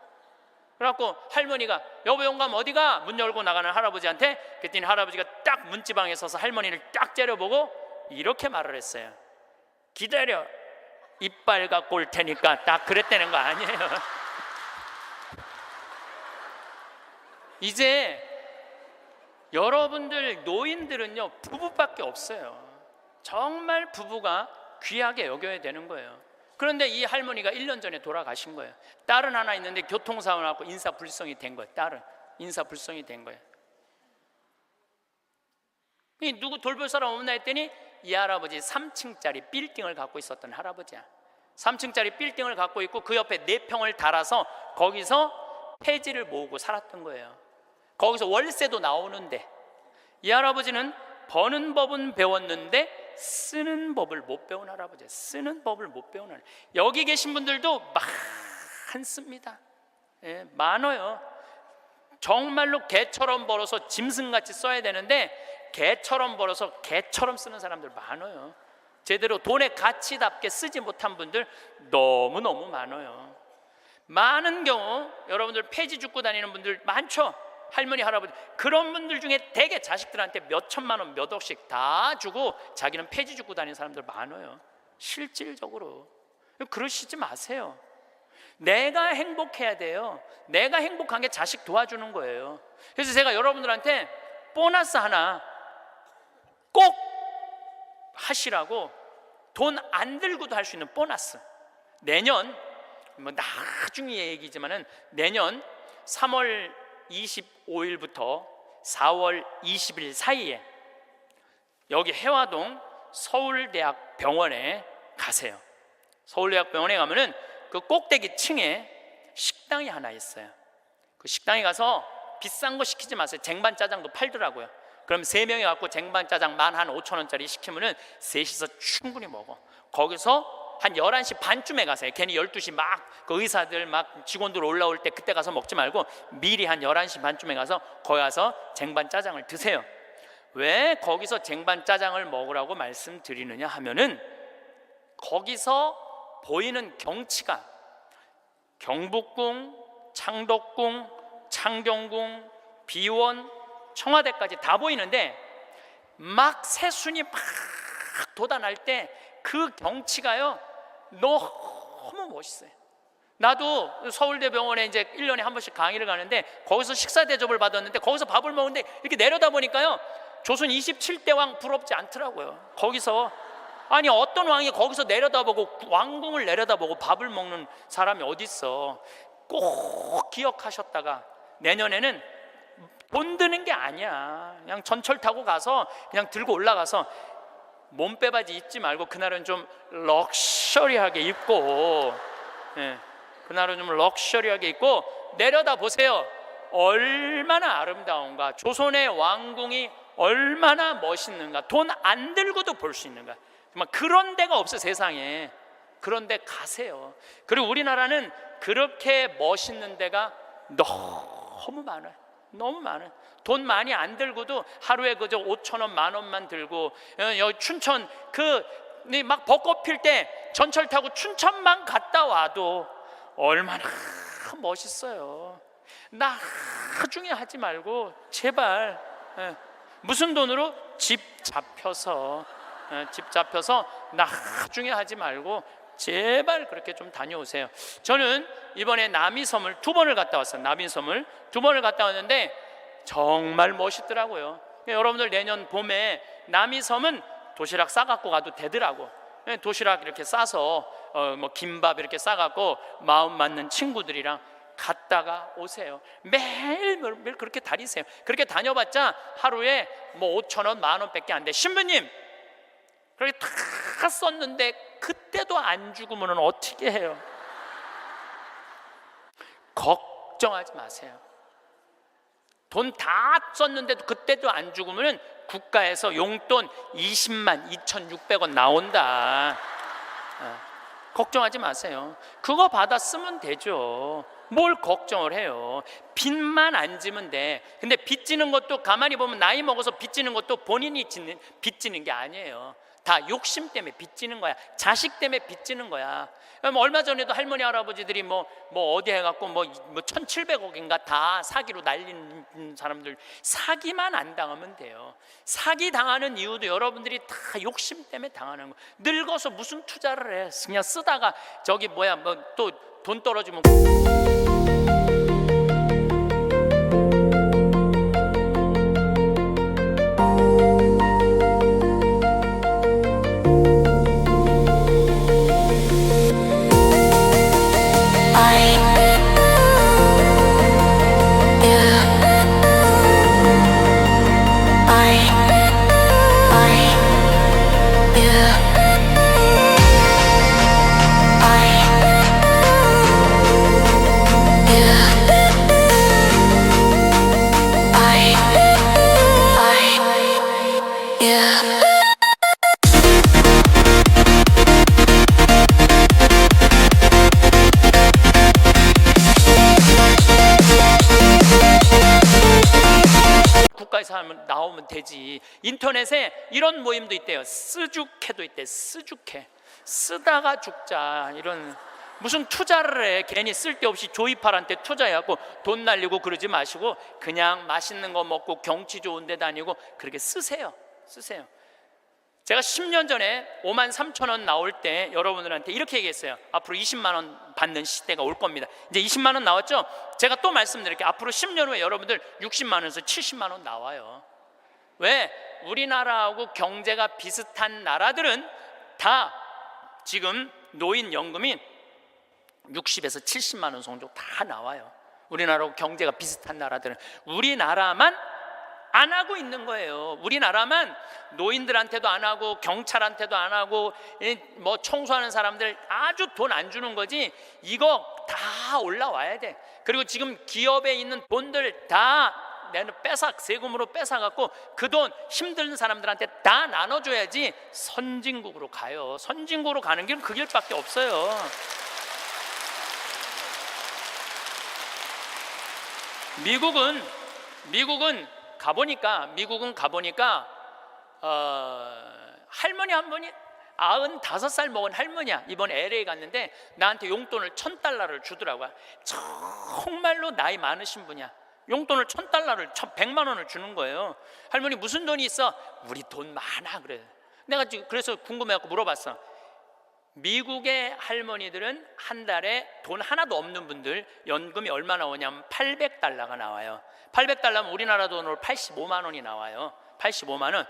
Speaker 1: 그래갖고 할머니가 여보 영감 어디가? 문 열고 나가는 할아버지한테. 그랬더니 할아버지가 딱 문지방에 서서 할머니를 딱 째려보고 이렇게 말을 했어요. 기다려, 이빨 갖고 올 테니까. 딱 그랬다는 거 아니에요. 이제 여러분들 노인들은요 부부밖에 없어요. 정말 부부가 귀하게 여겨야 되는 거예요. 그런데 이 할머니가 1년 전에 돌아가신 거예요. 딸은 하나 있는데 교통사고 나고 인사불성이 된 거예요. 딸은 인사불성이 된 거예요. 누구 돌볼 사람 없나 했더니 이 할아버지 3층짜리 빌딩을 갖고 있었던 할아버지야. 3층짜리 빌딩을 갖고 있고 그 옆에 4평을 달아서 거기서 폐지를 모으고 살았던 거예요. 거기서 월세도 나오는데 이 할아버지는 버는 법은 배웠는데 쓰는 법을 못 배운 할아버지야. 쓰는 법을 못 배운 할아버지. 여기 계신 분들도 많습니다. 예, 많아요. 정말로 개처럼 벌어서 짐승같이 써야 되는데 개처럼 벌어서 개처럼 쓰는 사람들 많아요. 제대로 돈의 가치답게 쓰지 못한 분들 너무너무 많아요. 많은 경우 여러분들 폐지 줍고 다니는 분들 많죠. 할머니 할아버지 그런 분들 중에 대개 자식들한테 몇 천만 원 몇 억씩 다 주고 자기는 폐지 줍고 다니는 사람들 많아요. 실질적으로 그러시지 마세요. 내가 행복해야 돼요. 내가 행복한 게 자식 도와주는 거예요. 그래서 제가 여러분들한테 보너스 하나 꼭 하시라고, 돈 안 들고도 할 수 있는 보너스, 내년 뭐 나중에 얘기지만은 내년 3월 25일부터 4월 20일 사이에 여기 해화동 서울대학병원에 가세요. 서울대학병원에 가면은 그 꼭대기 층에 식당이 하나 있어요. 그 식당에 가서 비싼 거 시키지 마세요. 쟁반짜장도 팔더라고요. 그럼 3명이 갖고 쟁반짜장 15,000원짜리 시키면은 셋이서 충분히 먹어. 거기서 한 11시 반쯤에 가세요. 괜히 12시 막 그 의사들 막 직원들 올라올 때 그때 가서 먹지 말고 미리 한 11시 반쯤에 가서 거기 가서 쟁반짜장을 드세요. 왜 거기서 쟁반짜장을 먹으라고 말씀드리느냐 하면은 거기서 보이는 경치가 경복궁, 창덕궁, 창경궁, 비원, 청와대까지 다 보이는데 막 새순이 막 돋아날 때 그 경치가요 너무 멋있어요. 나도 서울대병원에 이제 1년에 한 번씩 강의를 가는데 거기서 식사 대접을 받았는데 거기서 밥을 먹는데 이렇게 내려다 보니까요 조선 27대 왕 부럽지 않더라고요. 거기서 아니 어떤 왕이 거기서 내려다보고 왕궁을 내려다보고 밥을 먹는 사람이 어디 있어. 꼭 기억하셨다가 내년에는 돈 드는 게 아니야. 그냥 전철 타고 가서 그냥 들고 올라가서 몸빼바지 입지 말고 그날은 좀 럭셔리하게 입고, 예, 그날은 좀 럭셔리하게 입고 내려다 보세요. 얼마나 아름다운가. 조선의 왕궁이 얼마나 멋있는가. 돈 안 들고도 볼 수 있는가. 정말 그런 데가 없어 세상에. 그런 데 가세요. 그리고 우리나라는 그렇게 멋있는 데가 너무 많아요. 너무 많아요. 돈 많이 안 들고도 하루에 그저 5,000원, 10,000원만 들고 여기 춘천 막 벚꽃 필 때 전철 타고 춘천만 갔다 와도 얼마나 멋있어요. 나중에 하지 말고 제발 무슨 돈으로 집 잡혀서 나중에 하지 말고 제발 그렇게 좀 다녀오세요. 저는 이번에 남이섬을 2번을 갔다 왔어요. 남이섬을 2번을 갔다 왔는데 정말 멋있더라고요. 여러분들 내년 봄에 남이섬은 도시락 싸갖고 가도 되더라고. 도시락 이렇게 싸서 뭐 김밥 이렇게 싸갖고 마음 맞는 친구들이랑 갔다가 오세요. 매일 그렇게 다니세요. 그렇게 다녀봤자 하루에 뭐 5,000원, 10,000원밖에 안 돼. 신부님 그렇게 다 썼는데 그때도 안 죽으면 어떻게 해요? 걱정하지 마세요. 돈 다 썼는데도 그때도 안 죽으면 국가에서 용돈 20만 2,600원 나온다. 걱정하지 마세요. 그거 받아 쓰면 되죠. 뭘 걱정을 해요. 빚만 안 지면 돼. 근데 빚지는 것도 가만히 보면 나이 먹어서 빚지는 것도 본인이 빚지는 게 아니에요. 다 욕심 때문에 빚지는 거야. 자식 때문에 빚지는 거야. 얼마 전에도 할머니 할아버지들이 뭐 어디 해갖고 뭐 1,700억인가 다 사기로 날린 사람들, 사기만 안 당하면 돼요. 사기 당하는 이유도 여러분들이 다 욕심 때문에 당하는 거. 늙어서 무슨 투자를 해? 그냥 쓰다가 저기 뭐 또 돈 떨어지면 국가에서 하면 나오면 되지. 인터넷에 이런 모임도 있대요. 쓰죽해도 있대. 쓰죽해. 쓰다가 죽자. 이런 무슨 투자를 해. 괜히 쓸데없이 조이팔한테 투자해갖고 돈 날리고 그러지 마시고 그냥 맛있는 거 먹고 경치 좋은 데 다니고 그렇게 쓰세요. 쓰세요. 제가 10년 전에 53,000원 나올 때 여러분들한테 이렇게 얘기했어요. 앞으로 20만 원 받는 시대가 올 겁니다. 이제 20만 원 나왔죠? 제가 또 말씀드릴게요. 앞으로 10년 후에 여러분들 60만 원에서 70만 원 나와요. 왜? 우리나라하고 경제가 비슷한 나라들은 다 지금 노인연금이 60에서 70만 원 정도 다 나와요. 우리나라하고 경제가 비슷한 나라들은. 우리나라만 안 하고 있는 거예요. 우리나라만 노인들한테도 안 하고 경찰한테도 안 하고 뭐 청소하는 사람들 아주 돈 안 주는 거지. 이거 다 올라와야 돼. 그리고 지금 기업에 있는 돈들 다 내는 세금으로 뺏어갖고 그 돈 힘든 사람들한테 다 나눠줘야지 선진국으로 가요. 선진국으로 가는 길은 그 길밖에 없어요. 미국은 가보니까 할머니 한 분이 95살 먹은 할머니야. 이번 LA 갔는데 나한테 용돈을 $1,000를 주더라고요. 정말로 나이 많으신 분이야. 용돈을 $1,000를 100만 원을 주는 거예요. 할머니 무슨 돈이 있어? 우리 돈 많아. 그래. 내가 그래서 궁금해갖고 물어봤어. 미국의 할머니들은 한 달에 돈 하나도 없는 분들 연금이 얼마 나오냐면 $800가 나와요. $800면 우리나라 돈으로 85만 원이 나와요. 85만 원.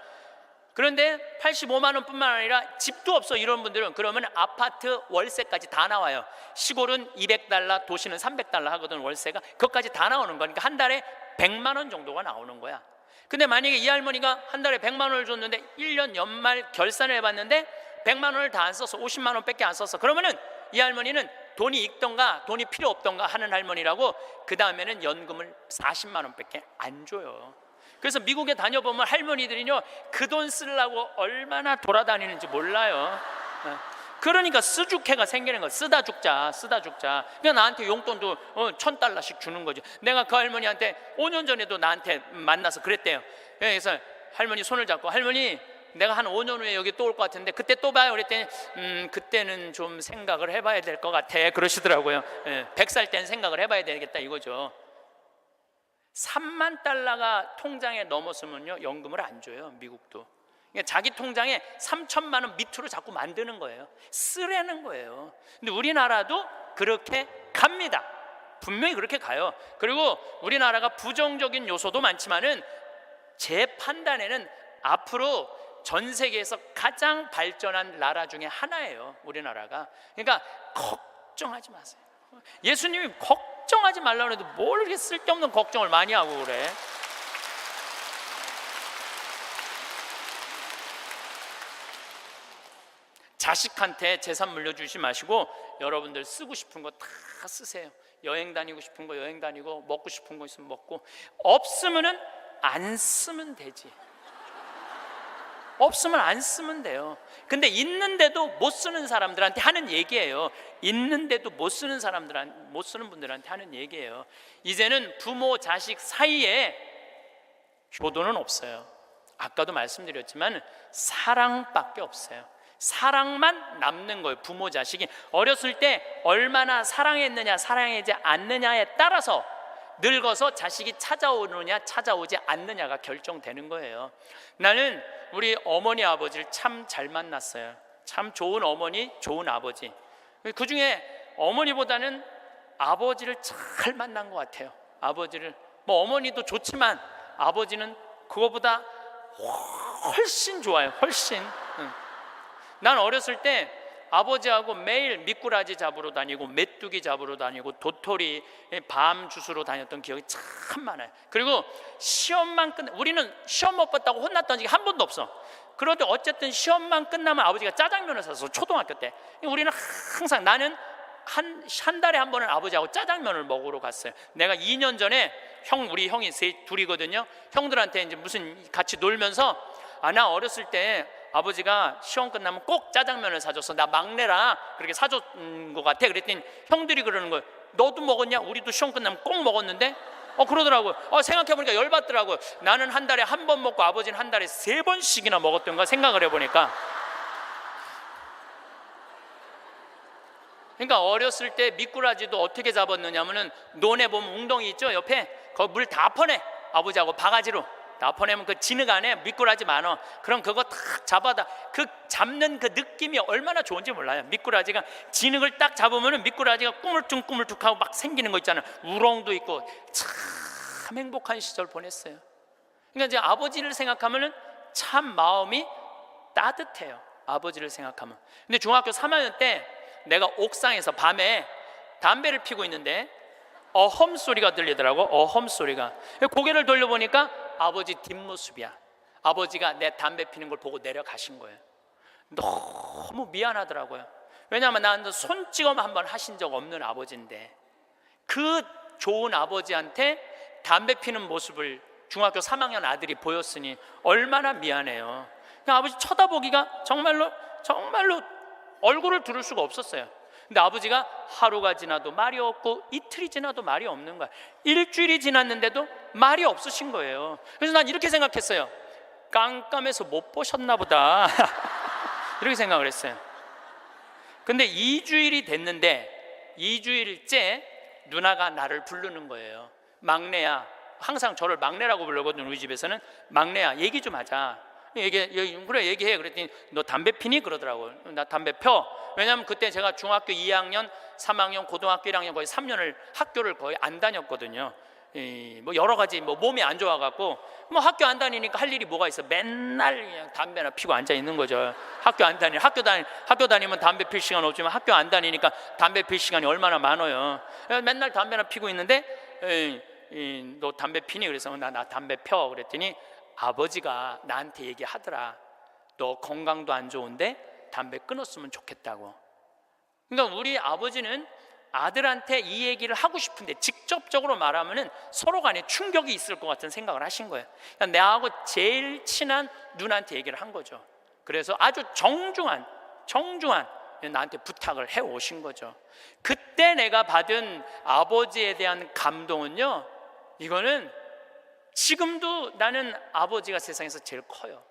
Speaker 1: 그런데 85만 원뿐만 아니라 집도 없어 이런 분들은 그러면 아파트 월세까지 다 나와요. 시골은 $200, 도시는 $300 하거든 월세가. 그것까지 다 나오는 거니까 한 달에 100만 원 정도가 나오는 거야. 근데 만약에 이 할머니가 한 달에 100만 원을 줬는데 1년 연말 결산을 해봤는데 100만 원을 다 안 써서 50만 원밖에 안 썼어. 그러면은 이 할머니는 돈이 있던가 돈이 필요 없던가 하는 할머니라고. 그 다음에는 연금을 40만 원밖에 안 줘요. 그래서 미국에 다녀보면 할머니들이요 그 돈 쓰려고 얼마나 돌아다니는지 몰라요. 그러니까 쓰죽해가 생기는 거야. 쓰다 죽자. 그냥 나한테 용돈도 $1,000씩 주는 거지. 내가 그 할머니한테 5년 전에도 나한테 만나서 그랬대요. 그래서 할머니 손을 잡고 할머니 내가 한 5년 후에 여기 또 올 것 같은데 그때 또 봐요. 그랬더니 그때는 좀 생각을 해봐야 될 것 같아 그러시더라고요. 100살 때는 생각을 해봐야 되겠다 이거죠. $30,000가 통장에 넘었으면요 연금을 안 줘요. 미국도. 그러니까 자기 통장에 3천만 원 밑으로 자꾸 만드는 거예요. 쓰라는 거예요. 근데 우리나라도 그렇게 갑니다. 분명히 그렇게 가요. 그리고 우리나라가 부정적인 요소도 많지만은 제 판단에는 앞으로 전 세계에서 가장 발전한 나라 중에 하나예요. 우리나라가. 그러니까 걱정하지 마세요. 예수님이 걱정하지 말라고 해도 뭘 이렇게 쓸데없는 걱정을 많이 하고 그래. 자식한테 재산 물려주지 마시고 여러분들 쓰고 싶은 거 다 쓰세요. 여행 다니고 싶은 거 여행 다니고 먹고 싶은 거 있으면 먹고 없으면은 안 쓰면 되지. 없으면 안 쓰면 돼요. 근데 있는데도 못 쓰는 사람들한테 하는 얘기예요. 있는데도 못 쓰는 못 쓰는 분들한테 하는 얘기예요. 이제는 부모 자식 사이에 효도는 없어요. 아까도 말씀드렸지만 사랑밖에 없어요. 사랑만 남는 거예요. 부모 자식이 어렸을 때 얼마나 사랑했느냐 사랑하지 않느냐에 따라서 늙어서 자식이 찾아오느냐 찾아오지 않느냐가 결정되는 거예요. 나는 우리 어머니 아버지를 참 잘 만났어요. 참 좋은 어머니 좋은 아버지. 그중에 어머니보다는 아버지를 잘 만난 것 같아요. 아버지를 뭐 어머니도 좋지만 아버지는 그거보다 훨씬 좋아요. 훨씬. 난 어렸을 때 아버지하고 매일 미꾸라지 잡으러 다니고 메뚜기 잡으러 다니고 도토리 밤 주스러 다녔던 기억이 참 많아요. 그리고 시험만 우리는 시험 못 봤다고 혼났던 적이 한 번도 없어. 그런데 어쨌든 시험만 끝나면 아버지가 짜장면을 사서, 초등학교 때 우리는 항상, 나는 한 달에 한 번은 아버지하고 짜장면을 먹으러 갔어요. 내가 2년 전에 우리 형이 둘이거든요. 형들한테 이제 무슨 같이 놀면서, 나 어렸을 때 아버지가 시험 끝나면 꼭 짜장면을 사줬어. 나 막내라 그렇게 사줬던 것 같아. 그랬더니 형들이 그러는 거예요. 너도 먹었냐? 우리도 시험 끝나면 꼭 먹었는데? 그러더라고요. 생각해보니까 열받더라고요. 나는 한 달에 한 번 먹고 아버지는 한 달에 3번씩이나 먹었던가 생각을 해보니까. 그러니까 어렸을 때 미꾸라지도 어떻게 잡았느냐면은, 논에 보면 웅덩이 있죠, 옆에. 거기 물 다 퍼내. 아버지하고 바가지로 다 퍼내면 그 진흙 안에 미꾸라지 많아. 그럼 그거 탁 잡아다, 그 잡는 그 느낌이 얼마나 좋은지 몰라요. 미꾸라지가 진흙을 딱 잡으면은 미꾸라지가 꾸물쭉꾸물쭉하고 막 생기는 거 있잖아요. 우렁도 있고. 참 행복한 시절 보냈어요. 그러니까 이제 아버지를 생각하면은 참 마음이 따뜻해요. 아버지를 생각하면. 근데 중학교 3학년 때 내가 옥상에서 밤에 담배를 피고 있는데 어험 소리가 들리더라고. 어험 소리가. 고개를 돌려보니까 아버지 뒷모습이야. 아버지가 내 담배 피는 걸 보고 내려가신 거예요. 너무 미안하더라고요. 왜냐하면 나는 손찌검 한번 하신 적 없는 아버지인데, 그 좋은 아버지한테 담배 피는 모습을 중학교 3학년 아들이 보였으니 얼마나 미안해요. 그냥 아버지 쳐다보기가 정말로 얼굴을 두를 수가 없었어요. 근데 아버지가 하루가 지나도 말이 없고 이틀이 지나도 말이 없는 거야. 일주일이 지났는데도 말이 없으신 거예요. 그래서 난 이렇게 생각했어요. 깜깜해서 못 보셨나 보다. 이렇게 생각을 했어요. 근데 2주일이 됐는데 2주일째 누나가 나를 부르는 거예요. 막내야. 항상 저를 막내라고 부르거든요. 우리 집에서는. 막내야, 얘기 좀 하자. 그래 얘기해. 그랬더니 너 담배 피니? 그러더라고요. 나 담배 펴. 왜냐하면 그때 제가 중학교 2학년, 3학년, 고등학교 1학년 거의 3년을 학교를 거의 안 다녔거든요. 뭐 여러 가지 몸이 안 좋아갖고 학교 안 다니니까 할 일이 뭐가 있어? 맨날 그냥 담배나 피고 앉아 있는 거죠. 학교 다니면 담배 필 시간 없지만 학교 안 다니니까 담배 필 시간이 얼마나 많아요. 맨날 담배나 피고 있는데 너 담배 피니? 그래서 나 담배 펴. 그랬더니 아버지가 나한테 얘기하더라. 너 건강도 안 좋은데 담배 끊었으면 좋겠다고. 그러니까 우리 아버지는 아들한테 이 얘기를 하고 싶은데 직접적으로 말하면은 서로 간에 충격이 있을 것 같은 생각을 하신 거예요. 그러니까 나하고 제일 친한 누나한테 얘기를 한 거죠. 그래서 아주 정중한 나한테 부탁을 해 오신 거죠. 그때 내가 받은 아버지에 대한 감동은요, 이거는 지금도 나는 아버지가 세상에서 제일 커요.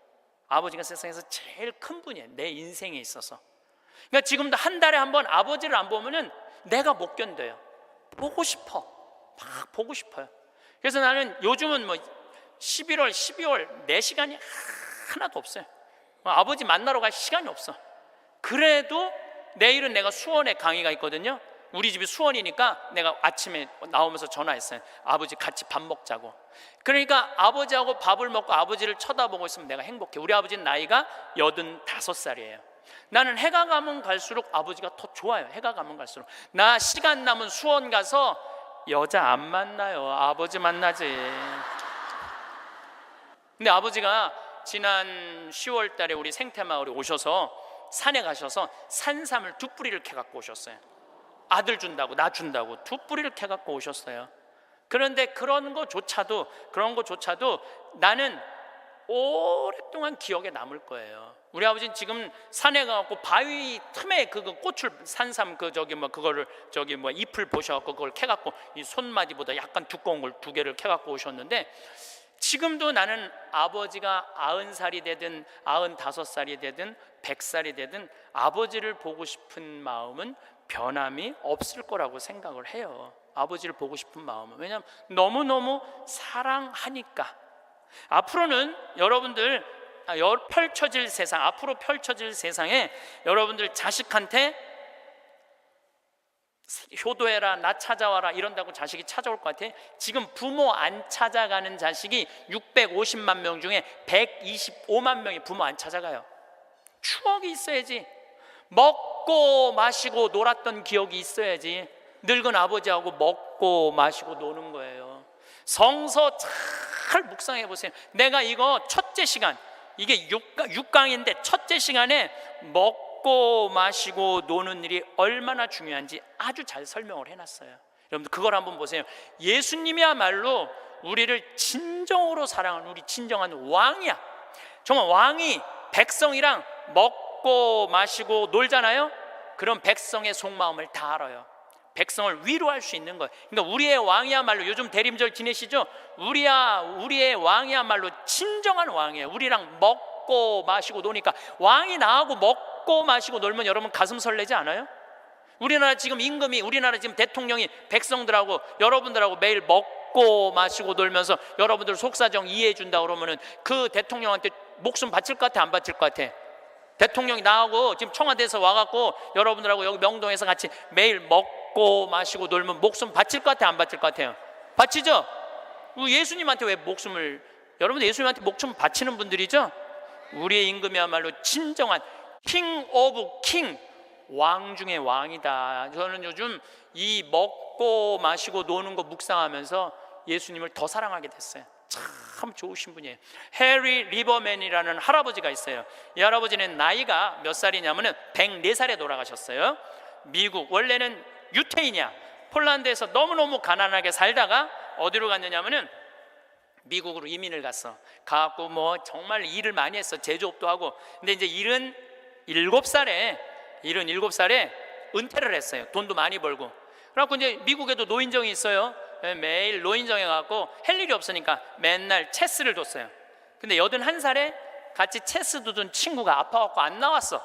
Speaker 1: 아버지가 세상에서 제일 큰 분이에요. 내 인생에 있어서. 그러니까 지금도 한 달에 한 번 아버지를 안 보면은 내가 못 견뎌요. 보고 싶어. 막 보고 싶어요. 그래서 나는 요즘은 11월, 12월 내 시간이 하나도 없어요. 아버지 만나러 갈 시간이 없어. 그래도 내일은 내가 수원에 강의가 있거든요. 우리 집이 수원이니까 내가 아침에 나오면서 전화했어요. 아버지 같이 밥 먹자고. 그러니까 아버지하고 밥을 먹고 아버지를 쳐다보고 있으면 내가 행복해. 우리 아버지는 나이가 85살이에요. 나는 해가 가면 갈수록 아버지가 더 좋아요. 해가 가면 갈수록. 나 시간 남은 수원 가서 여자 안 만나요. 아버지 만나지. 근데 아버지가 지난 10월 달에 우리 생태마을에 오셔서 산에 가셔서 산삼을 2뿌리를 캐갖고 오셨어요. 아들 준다고, 나 준다고 2뿌리를 캐갖고 오셨어요. 그런데 그런 거조차도 나는 오랫동안 기억에 남을 거예요. 우리 아버지는 지금 산에 가갖고 바위 틈에 그 꽃을 산삼 그거를 잎을 보셔갖고 그걸 캐갖고 이 손마디보다 약간 두꺼운 걸 2개를 캐갖고 오셨는데, 지금도 나는 아버지가 90살이 되든 95살이 되든 100살이 되든 아버지를 보고 싶은 마음은 변함이 없을 거라고 생각을 해요. 아버지를 보고 싶은 마음은. 왜냐하면 너무너무 사랑하니까. 앞으로는 여러분들 앞으로 펼쳐질 세상에 여러분들 자식한테 효도해라, 나 찾아와라 이런다고 자식이 찾아올 것 같아. 지금 부모 안 찾아가는 자식이 650만 명 중에 125만 명이 부모 안 찾아가요. 추억이 있어야지. 먹고 먹고 마시고 놀았던 기억이 있어야지. 늙은 아버지하고 먹고 마시고 노는 거예요. 성서 잘 묵상해 보세요. 내가 이거 첫째 시간, 이게 6강인데 첫째 시간에 먹고 마시고 노는 일이 얼마나 중요한지 아주 잘 설명을 해놨어요. 여러분들 그걸 한번 보세요. 예수님이야말로 우리를 진정으로 사랑하는 우리 진정한 왕이야. 정말 왕이 백성이랑 먹고 마시고 놀잖아요. 그럼 백성의 속마음을 다 알아요. 백성을 위로할 수 있는 거예요. 그러니까 우리의 왕이야말로, 요즘 대림절 지내시죠? 우리의 왕이야말로 진정한 왕이에요. 우리랑 먹고 마시고 노니까. 왕이 나하고 먹고 마시고 놀면 여러분 가슴 설레지 않아요? 우리나라 지금 임금이, 우리나라 지금 대통령이 백성들하고 여러분들하고 매일 먹고 마시고 놀면서 여러분들 속사정 이해해 준다 그러면은 그 대통령한테 목숨 바칠 것 같아, 안 바칠 것 같아? 대통령이 나하고 지금 청와대에서 와갖고 여러분들하고 여기 명동에서 같이 매일 먹고 마시고 놀면 목숨 바칠 것 같아, 안 바칠 것 같아요? 바치죠? 예수님한테 왜 목숨을, 여러분 예수님한테 목숨 바치는 분들이죠? 우리의 임금이야말로 진정한 킹 오브 킹, 왕 중의 왕이다. 저는 요즘 이 먹고 마시고 노는 거 묵상하면서 예수님을 더 사랑하게 됐어요. 참 좋으신 분이에요. 해리 리버맨이라는 할아버지가 있어요. 이 할아버지는 나이가 몇 살이냐면은 104살에 돌아가셨어요. 미국, 원래는 유태인이야. 폴란드에서 너무너무 가난하게 살다가 어디로 갔느냐면은 미국으로 이민을 갔어. 가갖고 뭐 정말 일을 많이 했어. 제조업도 하고. 근데 이제 77살에 은퇴를 했어요. 돈도 많이 벌고. 그래갖고 이제 미국에도 노인정이 있어요. 매일 노인정에 가고 할 일이 없으니까 맨날 체스를 뒀어요. 근데 81살에 같이 체스 두던 친구가 아파갖고 안 나왔어.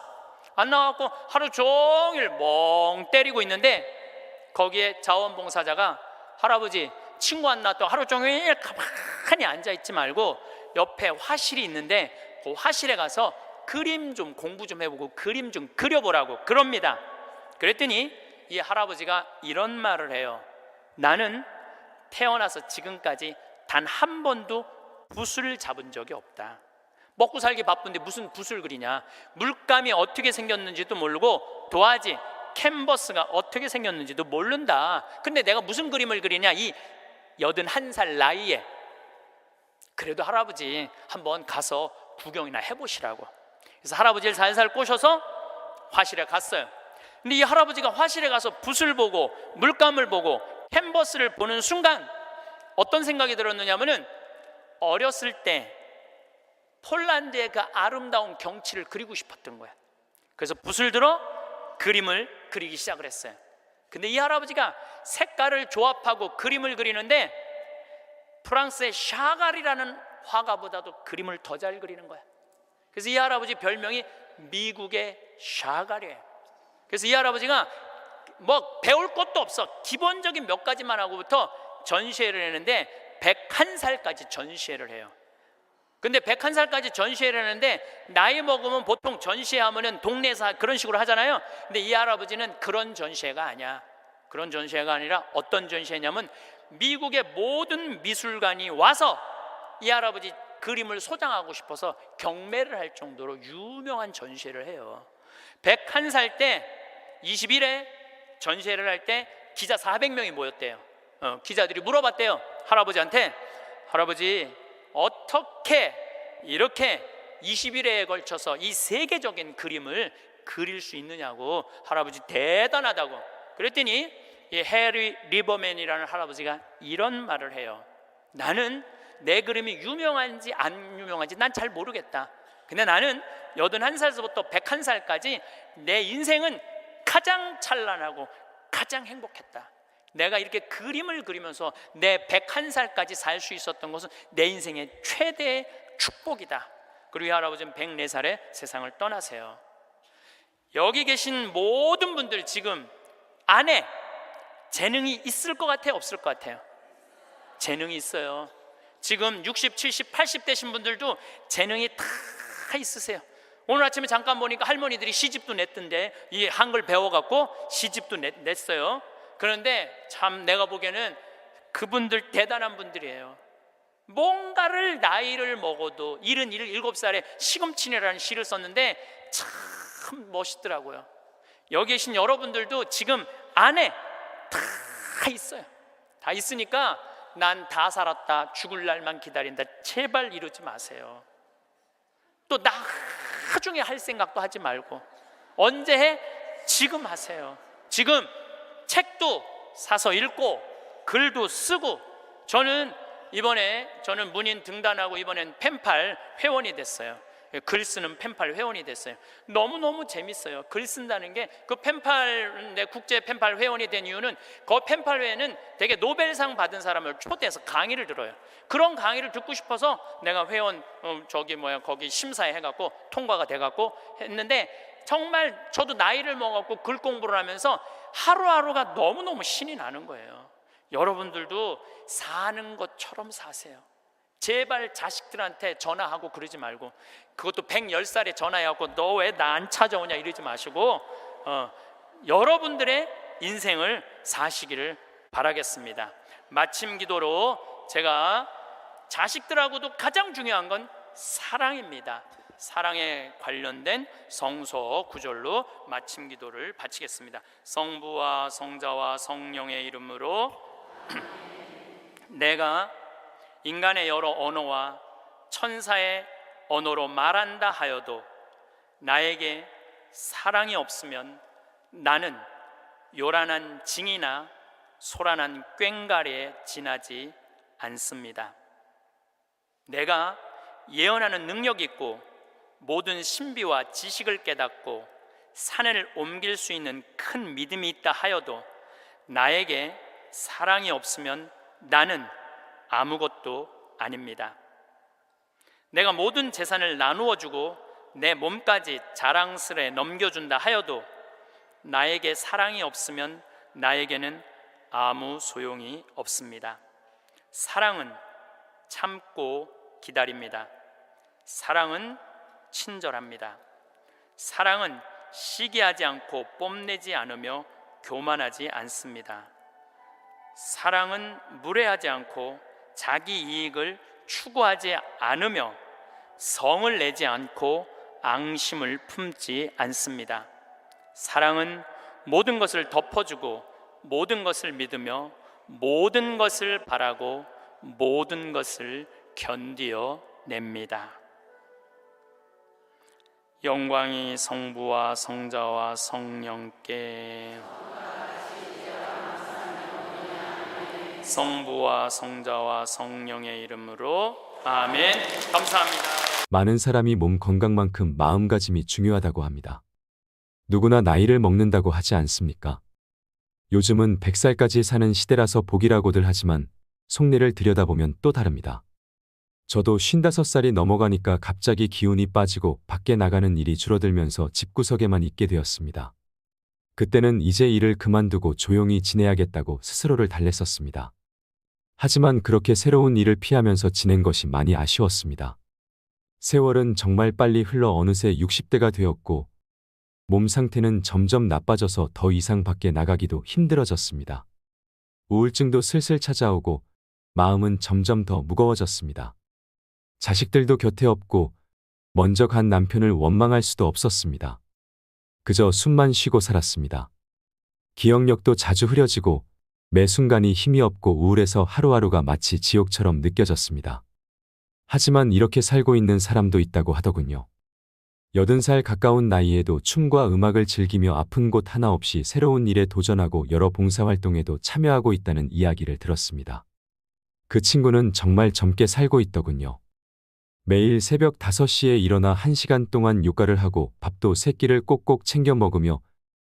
Speaker 1: 안 나와갖고 하루 종일 멍 때리고 있는데 거기에 자원봉사자가 할아버지 친구 안 나왔다고 하루 종일 가만히 앉아있지 말고 옆에 화실이 있는데 그 화실에 가서 그림 좀 공부 좀 해보고 그림 좀 그려보라고 그럽니다. 그랬더니 이 할아버지가 이런 말을 해요. 나는 태어나서 지금까지 단 한 번도 붓을 잡은 적이 없다. 먹고 살기 바쁜데 무슨 붓을 그리냐. 물감이 어떻게 생겼는지도 모르고 도화지, 캔버스가 어떻게 생겼는지도 모른다. 근데 내가 무슨 그림을 그리냐, 이 81살 나이에. 그래도 할아버지 한번 가서 구경이나 해보시라고. 그래서 할아버지를 살살 꼬셔서 화실에 갔어요. 근데 이 할아버지가 화실에 가서 붓을 보고 물감을 보고 캔버스를 보는 순간 어떤 생각이 들었느냐면은 어렸을 때 폴란드의 그 아름다운 경치를 그리고 싶었던 거야. 그래서 붓을 들어 그림을 그리기 시작을 했어요. 근데 이 할아버지가 색깔을 조합하고 그림을 그리는데 프랑스의 샤갈이라는 화가보다도 그림을 더 잘 그리는 거야. 그래서 이 할아버지 별명이 미국의 샤갈이에요. 그래서 이 할아버지가 뭐 배울 것도 없어. 기본적인 몇 가지만 하고부터 전시회를 했는데 101살까지 전시회를 해요. 근데 101살까지 전시회를 하는데 나이 먹으면 보통 전시회하면은 동네에서 그런 식으로 하잖아요. 근데 이 할아버지는 그런 전시회가 아니야. 그런 전시회가 아니라 어떤 전시회냐면 미국의 모든 미술관이 와서 이 할아버지 그림을 소장하고 싶어서 경매를 할 정도로 유명한 전시회를 해요. 101살 때 20일에 전시회를 할 때 기자 400명이 모였대요. 기자들이 물어봤대요. 할아버지한테, 할아버지 어떻게 이렇게 20일에 걸쳐서 이 세계적인 그림을 그릴 수 있느냐고. 할아버지 대단하다고. 그랬더니 이 해리 리버맨이라는 할아버지가 이런 말을 해요. 나는 내 그림이 유명한지 안 유명한지 난 잘 모르겠다. 근데 나는 81살부터 101살까지 내 인생은 가장 찬란하고 가장 행복했다. 내가 이렇게 그림을 그리면서 내 101살까지 살 수 있었던 것은 내 인생의 최대의 축복이다. 그리고 이 할아버지는 104살에 세상을 떠나세요. 여기 계신 모든 분들 지금 안에 재능이 있을 것 같아요, 없을 것 같아요? 재능이 있어요. 지금 60, 70, 80 되신 분들도 재능이 다 있으세요. 오늘 아침에 잠깐 보니까 할머니들이 시집도 냈던데, 이 한글 배워갖고 시집도 냈어요. 그런데 참 내가 보기에는 그분들 대단한 분들이에요. 뭔가를 나이를 먹어도 77살에 시금치네라는 시를 썼는데 참 멋있더라고요. 여기 계신 여러분들도 지금 안에 다 있어요. 다 있으니까 난 다 살았다, 죽을 날만 기다린다, 제발 이러지 마세요. 또 나중에 할 생각도 하지 말고, 언제 해? 지금 하세요. 지금 책도 사서 읽고 글도 쓰고, 저는 문인 등단하고 이번엔 펜팔 회원이 됐어요. 글 쓰는 펜팔 회원이 됐어요. 너무너무 재밌어요. 글 쓴다는 게, 그 펜팔, 내 국제 펜팔 회원이 된 이유는 그 펜팔 회에는 되게 노벨상 받은 사람을 초대해서 강의를 들어요. 그런 강의를 듣고 싶어서 내가 회원 거기 심사해 갖고 통과가 돼 갖고 했는데, 정말 저도 나이를 먹었고 글 공부를 하면서 하루하루가 너무너무 신이 나는 거예요. 여러분들도 사는 것처럼 사세요. 제발 자식들한테 전화하고 그러지 말고, 그것도 110살에 전화해갖고 너 왜 나 안 찾아오냐 이러지 마시고, 여러분들의 인생을 사시기를 바라겠습니다. 마침 기도로 제가 자식들하고도 가장 중요한 건 사랑입니다. 사랑에 관련된 성서 구절로 마침 기도를 바치겠습니다. 성부와 성자와 성령의 이름으로 내가 인간의 여러 언어와 천사의 언어로 말한다 하여도 나에게 사랑이 없으면 나는 요란한 징이나 소란한 꽹가리에 지나지 않습니다. 내가 예언하는 능력이 있고 모든 신비와 지식을 깨닫고 산을 옮길 수 있는 큰 믿음이 있다 하여도 나에게 사랑이 없으면 나는 아무것도 아닙니다. 내가 모든 재산을 나누어 주고 내 몸까지 자랑스레 넘겨준다 하여도 나에게 사랑이 없으면 나에게는 아무 소용이 없습니다. 사랑은 참고 기다립니다. 사랑은 친절합니다. 사랑은 시기하지 않고 뽐내지 않으며 교만하지 않습니다. 사랑은 무례하지 않고 자기 이익을 추구하지 않으며 성을 내지 않고 앙심을 품지 않습니다. 사랑은 모든 것을 덮어주고 모든 것을 믿으며 모든 것을 바라고 모든 것을 견디어 냅니다. 영광이 성부와 성자와 성령께, 성부와 성자와 성령의 이름으로 아멘. 감사합니다.
Speaker 2: 많은 사람이 몸 건강만큼 마음가짐이 중요하다고 합니다. 누구나 나이를 먹는다고 하지 않습니까? 요즘은 100살까지 사는 시대라서 복이라고들 하지만 속내를 들여다보면 또 다릅니다. 저도 55살이 넘어가니까 갑자기 기운이 빠지고 밖에 나가는 일이 줄어들면서 집구석에만 있게 되었습니다. 그때는 이제 일을 그만두고 조용히 지내야겠다고 스스로를 달랬었습니다. 하지만 그렇게 새로운 일을 피하면서 지낸 것이 많이 아쉬웠습니다. 세월은 정말 빨리 흘러 어느새 60대가 되었고 몸 상태는 점점 나빠져서 더 이상 밖에 나가기도 힘들어졌습니다. 우울증도 슬슬 찾아오고 마음은 점점 더 무거워졌습니다. 자식들도 곁에 없고 먼저 간 남편을 원망할 수도 없었습니다. 그저 숨만 쉬고 살았습니다. 기억력도 자주 흐려지고 매 순간이 힘이 없고 우울해서 하루하루가 마치 지옥처럼 느껴졌습니다. 하지만 이렇게 살고 있는 사람도 있다고 하더군요. 80살 가까운 나이에도 춤과 음악을 즐기며 아픈 곳 하나 없이 새로운 일에 도전하고 여러 봉사활동에도 참여하고 있다는 이야기를 들었습니다. 그 친구는 정말 젊게 살고 있더군요. 매일 새벽 5시에 일어나 1시간 동안 요가를 하고 밥도 3끼를 꼭꼭 챙겨 먹으며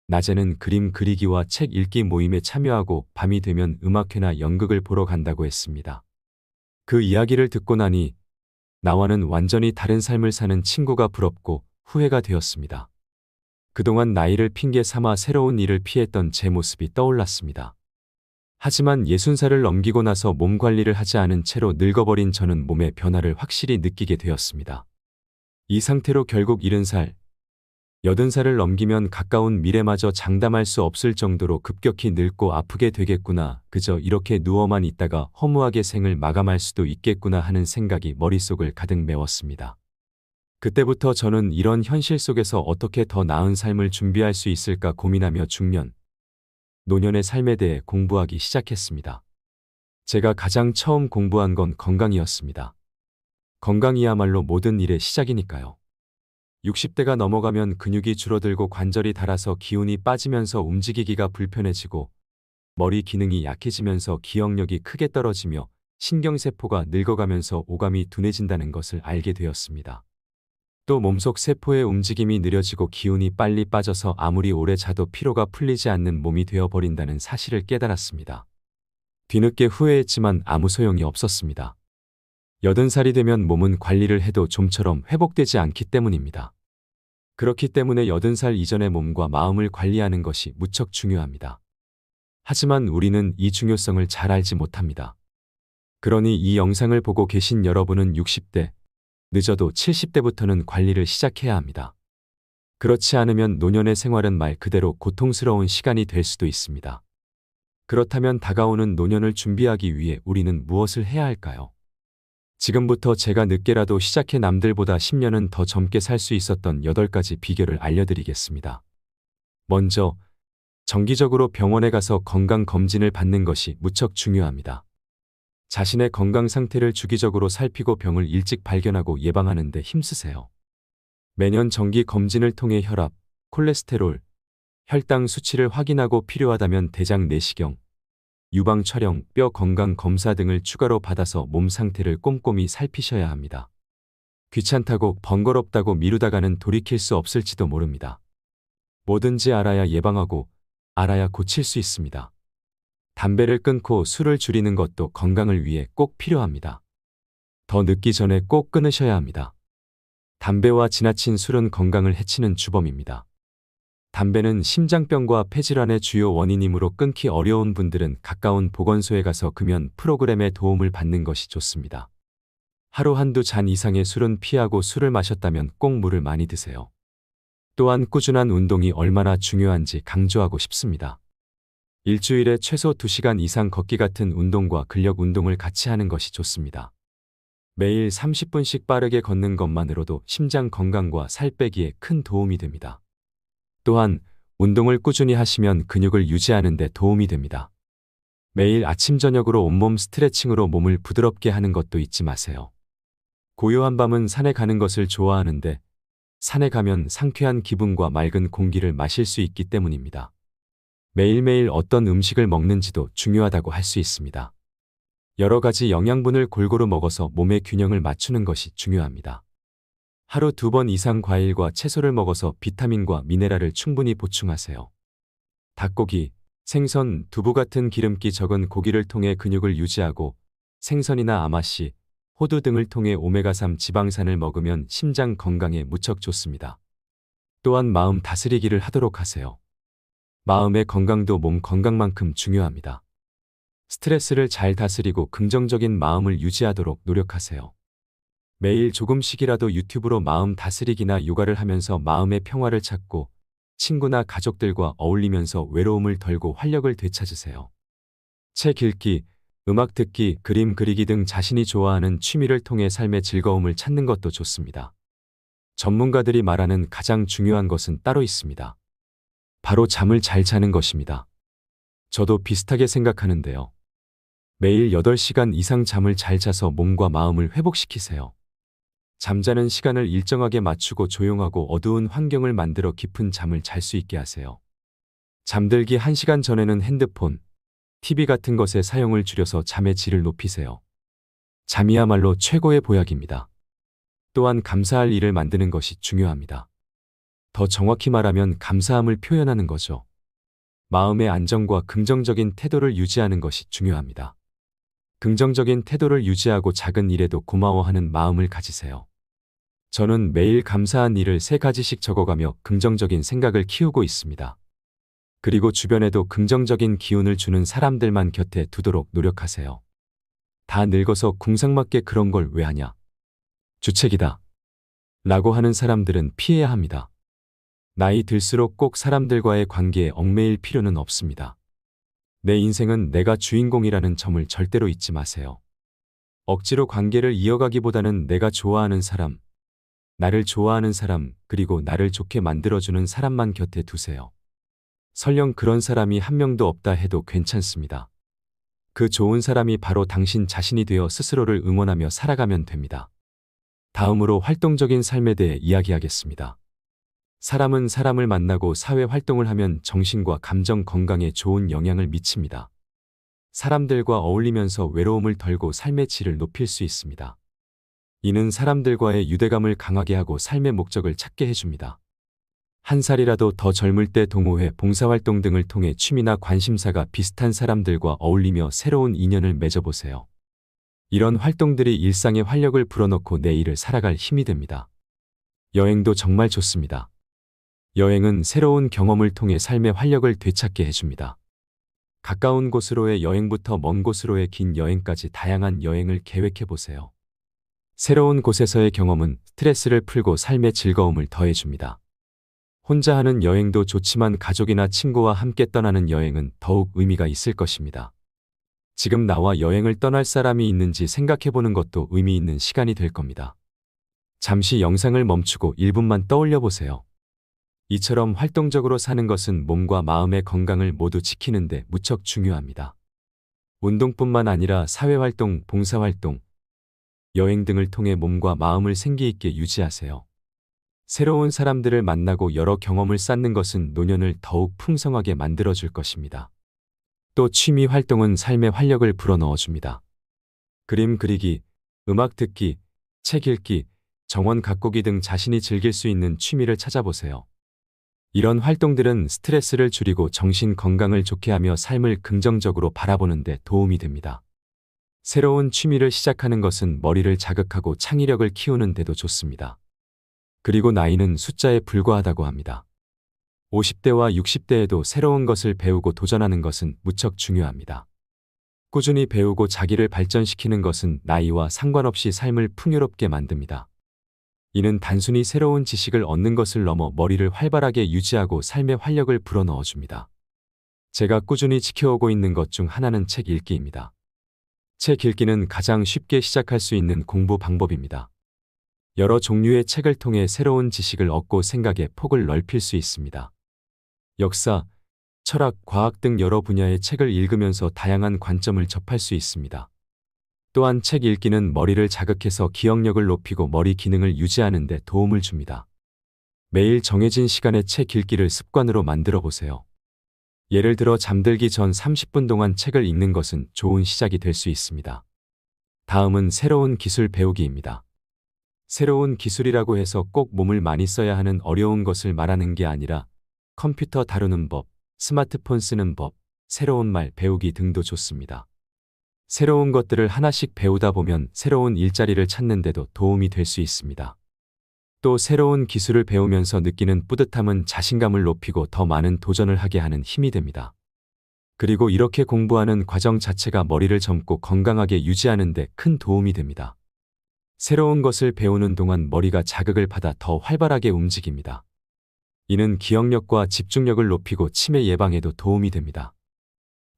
Speaker 2: 낮에는 그림 그리기와 책 읽기 모임에 참여하고 밤이 되면 음악회나 연극을 보러 간다고 했습니다. 그 이야기를 듣고 나니 나와는 완전히 다른 삶을 사는 친구가 부럽고 후회가 되었습니다. 그동안 나이를 핑계 삼아 새로운 일을 피했던 제 모습이 떠올랐습니다. 하지만 60살을 넘기고 나서 몸 관리를 하지 않은 채로 늙어버린 저는 몸의 변화를 확실히 느끼게 되었습니다. 이 상태로 결국 70살, 80살을 넘기면 가까운 미래마저 장담할 수 없을 정도로 급격히 늙고 아프게 되겠구나, 그저 이렇게 누워만 있다가 허무하게 생을 마감할 수도 있겠구나 하는 생각이 머릿속을 가득 메웠습니다. 그때부터 저는 이런 현실 속에서 어떻게 더 나은 삶을 준비할 수 있을까 고민하며 중년, 노년의 삶에 대해 공부하기 시작했습니다. 제가 가장 처음 공부한 건 건강이었습니다. 건강이야말로 모든 일의 시작이니까요. 60대가 넘어가면 근육이 줄어들고 관절이 닳아서 기운이 빠지면서 움직이기가 불편해지고 머리 기능이 약해지면서 기억력이 크게 떨어지며 신경세포가 늙어가면서 오감이 둔해진다는 것을 알게 되었습니다. 또 몸속 세포의 움직임이 느려지고 기운이 빨리 빠져서 아무리 오래 자도 피로가 풀리지 않는 몸이 되어버린다는 사실을 깨달았습니다. 뒤늦게 후회했지만 아무 소용이 없었습니다. 80살이 되면 몸은 관리를 해도 좀처럼 회복되지 않기 때문입니다. 그렇기 때문에 80살 이전의 몸과 마음을 관리하는 것이 무척 중요합니다. 하지만 우리는 이 중요성을 잘 알지 못합니다. 그러니 이 영상을 보고 계신 여러분은 60대, 늦어도 70대부터는 관리를 시작해야 합니다. 그렇지 않으면 노년의 생활은 말 그대로 고통스러운 시간이 될 수도 있습니다. 그렇다면 다가오는 노년을 준비하기 위해 우리는 무엇을 해야 할까요? 지금부터 제가 늦게라도 시작해 남들보다 10년은 더 젊게 살 수 있었던 8가지 비결을 알려드리겠습니다. 먼저, 정기적으로 병원에 가서 건강검진을 받는 것이 무척 중요합니다. 자신의 건강 상태를 주기적으로 살피고 병을 일찍 발견하고 예방하는 데 힘쓰세요. 매년 정기 검진을 통해 혈압, 콜레스테롤, 혈당 수치를 확인하고 필요하다면 대장 내시경, 유방 촬영, 뼈 건강 검사 등을 추가로 받아서 몸 상태를 꼼꼼히 살피셔야 합니다. 귀찮다고 번거롭다고 미루다가는 돌이킬 수 없을지도 모릅니다. 뭐든지 알아야 예방하고 알아야 고칠 수 있습니다. 담배를 끊고 술을 줄이는 것도 건강을 위해 꼭 필요합니다. 더 늦기 전에 꼭 끊으셔야 합니다. 담배와 지나친 술은 건강을 해치는 주범입니다. 담배는 심장병과 폐질환의 주요 원인이므로 끊기 어려운 분들은 가까운 보건소에 가서 금연 프로그램의 도움을 받는 것이 좋습니다. 하루 한두 잔 이상의 술은 피하고 술을 마셨다면 꼭 물을 많이 드세요. 또한 꾸준한 운동이 얼마나 중요한지 강조하고 싶습니다. 일주일에 최소 2시간 이상 걷기 같은 운동과 근력 운동을 같이 하는 것이 좋습니다. 매일 30분씩 빠르게 걷는 것만으로도 심장 건강과 살 빼기에 큰 도움이 됩니다. 또한 운동을 꾸준히 하시면 근육을 유지하는 데 도움이 됩니다. 매일 아침 저녁으로 온몸 스트레칭으로 몸을 부드럽게 하는 것도 잊지 마세요. 고요한 밤은 산에 가는 것을 좋아하는데 산에 가면 상쾌한 기분과 맑은 공기를 마실 수 있기 때문입니다. 매일매일 어떤 음식을 먹는지도 중요하다고 할 수 있습니다. 여러 가지 영양분을 골고루 먹어서 몸의 균형을 맞추는 것이 중요합니다. 하루 2번 이상 과일과 채소를 먹어서 비타민과 미네랄을 충분히 보충하세요. 닭고기, 생선, 두부 같은 기름기 적은 고기를 통해 근육을 유지하고 생선이나 아마씨, 호두 등을 통해 오메가3 지방산을 먹으면 심장 건강에 무척 좋습니다. 또한 마음 다스리기를 하도록 하세요. 마음의 건강도 몸 건강만큼 중요합니다. 스트레스를 잘 다스리고 긍정적인 마음을 유지하도록 노력하세요. 매일 조금씩이라도 유튜브로 마음 다스리기나 요가를 하면서 마음의 평화를 찾고 친구나 가족들과 어울리면서 외로움을 덜고 활력을 되찾으세요. 책 읽기, 음악 듣기, 그림 그리기 등 자신이 좋아하는 취미를 통해 삶의 즐거움을 찾는 것도 좋습니다. 전문가들이 말하는 가장 중요한 것은 따로 있습니다. 바로 잠을 잘 자는 것입니다. 저도 비슷하게 생각하는데요. 매일 8시간 이상 잠을 잘 자서 몸과 마음을 회복시키세요. 잠자는 시간을 일정하게 맞추고 조용하고 어두운 환경을 만들어 깊은 잠을 잘 수 있게 하세요. 잠들기 1시간 전에는 핸드폰, TV 같은 것의 사용을 줄여서 잠의 질을 높이세요. 잠이야말로 최고의 보약입니다. 또한 감사할 일을 만드는 것이 중요합니다. 더 정확히 말하면 감사함을 표현하는 거죠. 마음의 안정과 긍정적인 태도를 유지하는 것이 중요합니다. 긍정적인 태도를 유지하고 작은 일에도 고마워하는 마음을 가지세요. 저는 매일 감사한 일을 3가지씩 적어가며 긍정적인 생각을 키우고 있습니다. 그리고 주변에도 긍정적인 기운을 주는 사람들만 곁에 두도록 노력하세요. 다 늙어서 궁상맞게 그런 걸 왜 하냐? 주책이다. 라고 하는 사람들은 피해야 합니다. 나이 들수록 꼭 사람들과의 관계에 얽매일 필요는 없습니다. 내 인생은 내가 주인공이라는 점을 절대로 잊지 마세요. 억지로 관계를 이어가기보다는 내가 좋아하는 사람, 나를 좋아하는 사람, 그리고 나를 좋게 만들어주는 사람만 곁에 두세요. 설령 그런 사람이 한 명도 없다 해도 괜찮습니다. 그 좋은 사람이 바로 당신 자신이 되어 스스로를 응원하며 살아가면 됩니다. 다음으로 활동적인 삶에 대해 이야기하겠습니다. 사람은 사람을 만나고 사회 활동을 하면 정신과 감정 건강에 좋은 영향을 미칩니다. 사람들과 어울리면서 외로움을 덜고 삶의 질을 높일 수 있습니다. 이는 사람들과의 유대감을 강하게 하고 삶의 목적을 찾게 해줍니다. 한 살이라도 더 젊을 때 동호회, 봉사활동 등을 통해 취미나 관심사가 비슷한 사람들과 어울리며 새로운 인연을 맺어보세요. 이런 활동들이 일상에 활력을 불어넣고 내일을 살아갈 힘이 됩니다. 여행도 정말 좋습니다. 여행은 새로운 경험을 통해 삶의 활력을 되찾게 해줍니다. 가까운 곳으로의 여행부터 먼 곳으로의 긴 여행까지 다양한 여행을 계획해보세요. 새로운 곳에서의 경험은 스트레스를 풀고 삶의 즐거움을 더해줍니다. 혼자 하는 여행도 좋지만 가족이나 친구와 함께 떠나는 여행은 더욱 의미가 있을 것입니다. 지금 나와 여행을 떠날 사람이 있는지 생각해보는 것도 의미 있는 시간이 될 겁니다. 잠시 영상을 멈추고 1분만 떠올려 보세요. 이처럼 활동적으로 사는 것은 몸과 마음의 건강을 모두 지키는데 무척 중요합니다. 운동뿐만 아니라 사회활동, 봉사활동, 여행 등을 통해 몸과 마음을 생기 있게 유지하세요. 새로운 사람들을 만나고 여러 경험을 쌓는 것은 노년을 더욱 풍성하게 만들어줄 것입니다. 또 취미 활동은 삶의 활력을 불어넣어줍니다. 그림 그리기, 음악 듣기, 책 읽기, 정원 가꾸기 등 자신이 즐길 수 있는 취미를 찾아보세요. 이런 활동들은 스트레스를 줄이고 정신 건강을 좋게 하며 삶을 긍정적으로 바라보는 데 도움이 됩니다. 새로운 취미를 시작하는 것은 머리를 자극하고 창의력을 키우는 데도 좋습니다. 그리고 나이는 숫자에 불과하다고 합니다. 50대와 60대에도 새로운 것을 배우고 도전하는 것은 무척 중요합니다. 꾸준히 배우고 자기를 발전시키는 것은 나이와 상관없이 삶을 풍요롭게 만듭니다. 이는 단순히 새로운 지식을 얻는 것을 넘어 머리를 활발하게 유지하고 삶의 활력을 불어넣어줍니다. 제가 꾸준히 지켜오고 있는 것 중 하나는 책 읽기입니다. 책 읽기는 가장 쉽게 시작할 수 있는 공부 방법입니다. 여러 종류의 책을 통해 새로운 지식을 얻고 생각의 폭을 넓힐 수 있습니다. 역사, 철학, 과학 등 여러 분야의 책을 읽으면서 다양한 관점을 접할 수 있습니다. 또한 책 읽기는 머리를 자극해서 기억력을 높이고 머리 기능을 유지하는 데 도움을 줍니다. 매일 정해진 시간에 책 읽기를 습관으로 만들어 보세요. 예를 들어 잠들기 전 30분 동안 책을 읽는 것은 좋은 시작이 될 수 있습니다. 다음은 새로운 기술 배우기입니다. 새로운 기술이라고 해서 꼭 몸을 많이 써야 하는 어려운 것을 말하는 게 아니라 컴퓨터 다루는 법, 스마트폰 쓰는 법, 새로운 말 배우기 등도 좋습니다. 새로운 것들을 하나씩 배우다 보면 새로운 일자리를 찾는 데도 도움이 될 수 있습니다. 또 새로운 기술을 배우면서 느끼는 뿌듯함은 자신감을 높이고 더 많은 도전을 하게 하는 힘이 됩니다. 그리고 이렇게 공부하는 과정 자체가 머리를 젊고 건강하게 유지하는 데 큰 도움이 됩니다. 새로운 것을 배우는 동안 머리가 자극을 받아 더 활발하게 움직입니다. 이는 기억력과 집중력을 높이고 치매 예방에도 도움이 됩니다.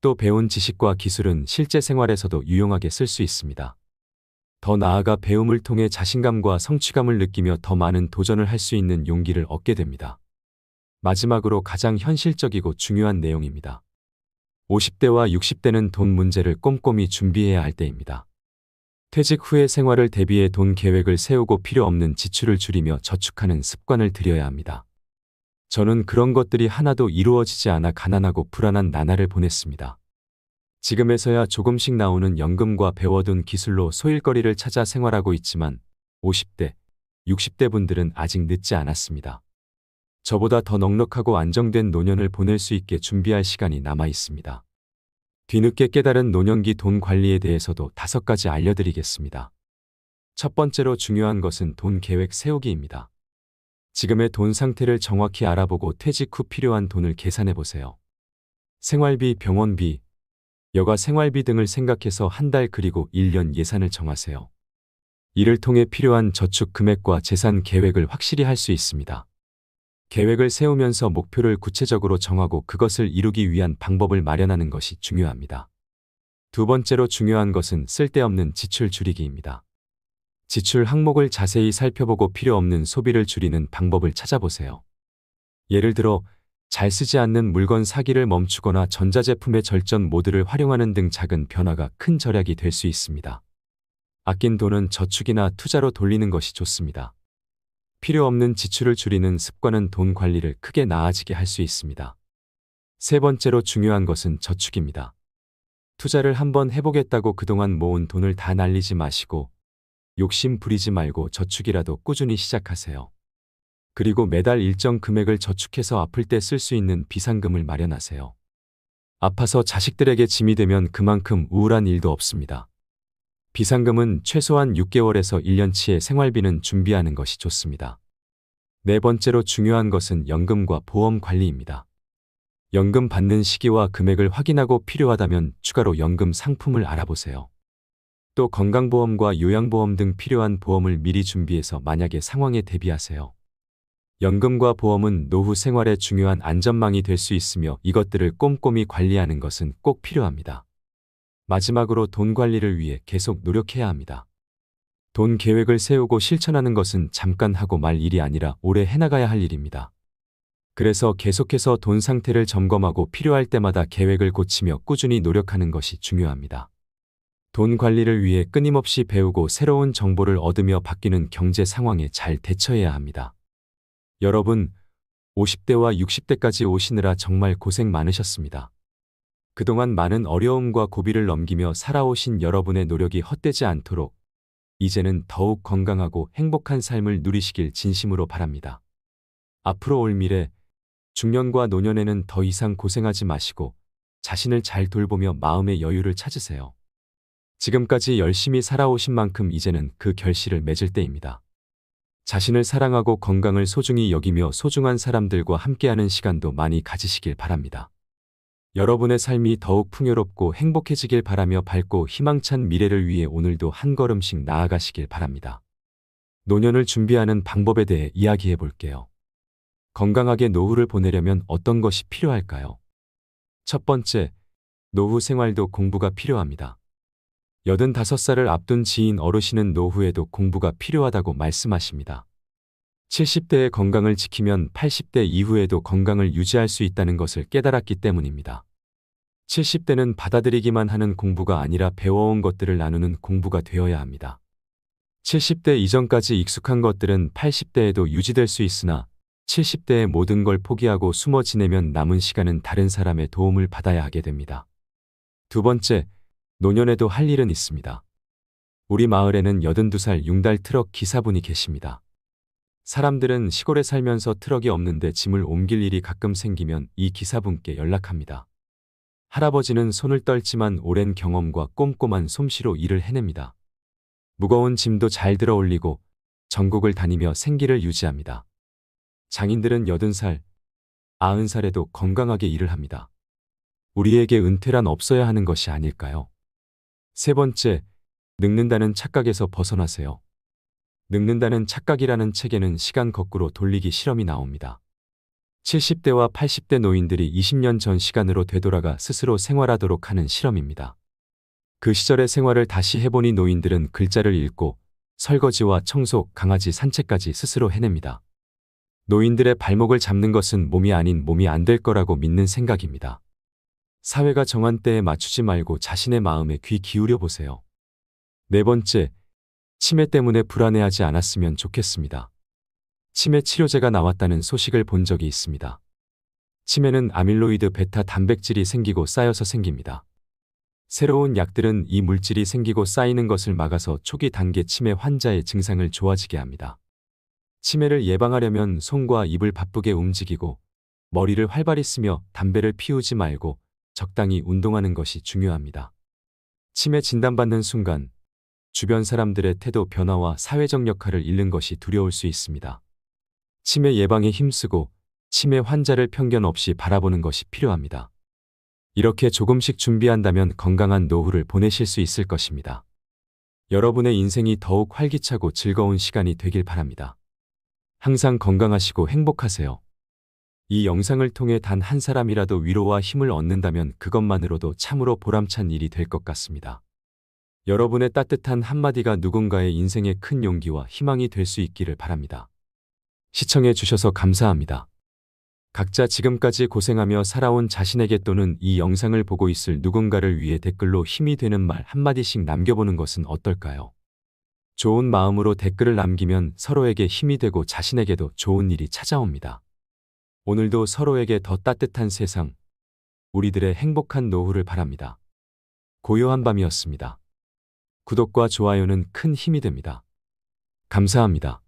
Speaker 2: 또 배운 지식과 기술은 실제 생활에서도 유용하게 쓸 수 있습니다. 더 나아가 배움을 통해 자신감과 성취감을 느끼며 더 많은 도전을 할 수 있는 용기를 얻게 됩니다. 마지막으로 가장 현실적이고 중요한 내용입니다. 50대와 60대는 돈 문제를 꼼꼼히 준비해야 할 때입니다. 퇴직 후의 생활을 대비해 돈 계획을 세우고 필요 없는 지출을 줄이며 저축하는 습관을 들여야 합니다. 저는 그런 것들이 하나도 이루어지지 않아 가난하고 불안한 나날을 보냈습니다. 지금에서야 조금씩 나오는 연금과 배워둔 기술로 소일거리를 찾아 생활하고 있지만 50대, 60대 분들은 아직 늦지 않았습니다. 저보다 더 넉넉하고 안정된 노년을 보낼 수 있게 준비할 시간이 남아 있습니다. 뒤늦게 깨달은 노년기 돈 관리에 대해서도 5가지 알려드리겠습니다. 첫 번째로 중요한 것은 돈 계획 세우기입니다. 지금의 돈 상태를 정확히 알아보고 퇴직 후 필요한 돈을 계산해 보세요. 생활비, 병원비, 여가 생활비 등을 생각해서 한 달 그리고 1년 예산을 정하세요. 이를 통해 필요한 저축 금액과 재산 계획을 확실히 할 수 있습니다. 계획을 세우면서 목표를 구체적으로 정하고 그것을 이루기 위한 방법을 마련하는 것이 중요합니다. 두 번째로 중요한 것은 쓸데없는 지출 줄이기입니다. 지출 항목을 자세히 살펴보고 필요 없는 소비를 줄이는 방법을 찾아보세요. 예를 들어 잘 쓰지 않는 물건 사기를 멈추거나 전자제품의 절전 모드를 활용하는 등 작은 변화가 큰 절약이 될 수 있습니다. 아낀 돈은 저축이나 투자로 돌리는 것이 좋습니다. 필요 없는 지출을 줄이는 습관은 돈 관리를 크게 나아지게 할 수 있습니다. 세 번째로 중요한 것은 저축입니다. 투자를 한번 해보겠다고 그동안 모은 돈을 다 날리지 마시고 욕심 부리지 말고 저축이라도 꾸준히 시작하세요. 그리고 매달 일정 금액을 저축해서 아플 때 쓸 수 있는 비상금을 마련하세요. 아파서 자식들에게 짐이 되면 그만큼 우울한 일도 없습니다. 비상금은 최소한 6개월에서 1년치의 생활비는 준비하는 것이 좋습니다. 네 번째로 중요한 것은 연금과 보험 관리입니다. 연금 받는 시기와 금액을 확인하고 필요하다면 추가로 연금 상품을 알아보세요. 또 건강보험과 요양보험 등 필요한 보험을 미리 준비해서 만약의 상황에 대비하세요. 연금과 보험은 노후 생활의 중요한 안전망이 될 수 있으며 이것들을 꼼꼼히 관리하는 것은 꼭 필요합니다. 마지막으로 돈 관리를 위해 계속 노력해야 합니다. 돈 계획을 세우고 실천하는 것은 잠깐 하고 말 일이 아니라 오래 해나가야 할 일입니다. 그래서 계속해서 돈 상태를 점검하고 필요할 때마다 계획을 고치며 꾸준히 노력하는 것이 중요합니다. 돈 관리를 위해 끊임없이 배우고 새로운 정보를 얻으며 바뀌는 경제 상황에 잘 대처해야 합니다. 여러분, 50대와 60대까지 오시느라 정말 고생 많으셨습니다. 그동안 많은 어려움과 고비를 넘기며 살아오신 여러분의 노력이 헛되지 않도록 이제는 더욱 건강하고 행복한 삶을 누리시길 진심으로 바랍니다. 앞으로 올 미래, 중년과 노년에는 더 이상 고생하지 마시고 자신을 잘 돌보며 마음의 여유를 찾으세요. 지금까지 열심히 살아오신 만큼 이제는 그 결실을 맺을 때입니다. 자신을 사랑하고 건강을 소중히 여기며 소중한 사람들과 함께하는 시간도 많이 가지시길 바랍니다. 여러분의 삶이 더욱 풍요롭고 행복해지길 바라며 밝고 희망찬 미래를 위해 오늘도 한 걸음씩 나아가시길 바랍니다. 노년을 준비하는 방법에 대해 이야기해 볼게요. 건강하게 노후를 보내려면 어떤 것이 필요할까요? 첫 번째, 노후 생활도 공부가 필요합니다. 85살을 앞둔 지인 어르신은 노후에도 공부가 필요하다고 말씀하십니다. 70대의 건강을 지키면 80대 이후에도 건강을 유지할 수 있다는 것을 깨달았기 때문입니다. 70대는 받아들이기만 하는 공부가 아니라 배워온 것들을 나누는 공부가 되어야 합니다. 70대 이전까지 익숙한 것들은 80대에도 유지될 수 있으나 70대의 모든 걸 포기하고 숨어 지내면 남은 시간은 다른 사람의 도움을 받아야 하게 됩니다. 두 번째, 노년에도 할 일은 있습니다. 우리 마을에는 82살 융달 트럭 기사분이 계십니다. 사람들은 시골에 살면서 트럭이 없는데 짐을 옮길 일이 가끔 생기면 이 기사분께 연락합니다. 할아버지는 손을 떨지만 오랜 경험과 꼼꼼한 솜씨로 일을 해냅니다. 무거운 짐도 잘 들어 올리고 전국을 다니며 생기를 유지합니다. 장인들은 80살, 90살에도 건강하게 일을 합니다. 우리에게 은퇴란 없어야 하는 것이 아닐까요? 세 번째, 늙는다는 착각에서 벗어나세요. 늙는다는 착각이라는 책에는 시간 거꾸로 돌리기 실험이 나옵니다. 70대와 80대 노인들이 20년 전 시간으로 되돌아가 스스로 생활하도록 하는 실험입니다. 그 시절의 생활을 다시 해보니 노인들은 글자를 읽고 설거지와 청소, 강아지 산책까지 스스로 해냅니다. 노인들의 발목을 잡는 것은 몸이 아닌 몸이 안 될 거라고 믿는 생각입니다. 사회가 정한 때에 맞추지 말고 자신의 마음에 귀 기울여 보세요. 네 번째, 치매 때문에 불안해하지 않았으면 좋겠습니다. 치매 치료제가 나왔다는 소식을 본 적이 있습니다. 치매는 아밀로이드 베타 단백질이 생기고 쌓여서 생깁니다. 새로운 약들은 이 물질이 생기고 쌓이는 것을 막아서 초기 단계 치매 환자의 증상을 좋아지게 합니다. 치매를 예방하려면 손과 입을 바쁘게 움직이고 머리를 활발히 쓰며 담배를 피우지 말고 적당히 운동하는 것이 중요합니다. 치매 진단받는 순간 주변 사람들의 태도 변화와 사회적 역할을 잃는 것이 두려울 수 있습니다. 치매 예방에 힘쓰고 치매 환자를 편견 없이 바라보는 것이 필요합니다. 이렇게 조금씩 준비한다면 건강한 노후를 보내실 수 있을 것입니다. 여러분의 인생이 더욱 활기차고 즐거운 시간이 되길 바랍니다. 항상 건강하시고 행복하세요. 이 영상을 통해 단 한 사람이라도 위로와 힘을 얻는다면 그것만으로도 참으로 보람찬 일이 될 것 같습니다. 여러분의 따뜻한 한마디가 누군가의 인생에 큰 용기와 희망이 될 수 있기를 바랍니다. 시청해 주셔서 감사합니다. 각자 지금까지 고생하며 살아온 자신에게 또는 이 영상을 보고 있을 누군가를 위해 댓글로 힘이 되는 말 한마디씩 남겨보는 것은 어떨까요? 좋은 마음으로 댓글을 남기면 서로에게 힘이 되고 자신에게도 좋은 일이 찾아옵니다. 오늘도 서로에게 더 따뜻한 세상, 우리들의 행복한 노후를 바랍니다. 고요한 밤이었습니다. 구독과 좋아요는 큰 힘이 됩니다. 감사합니다.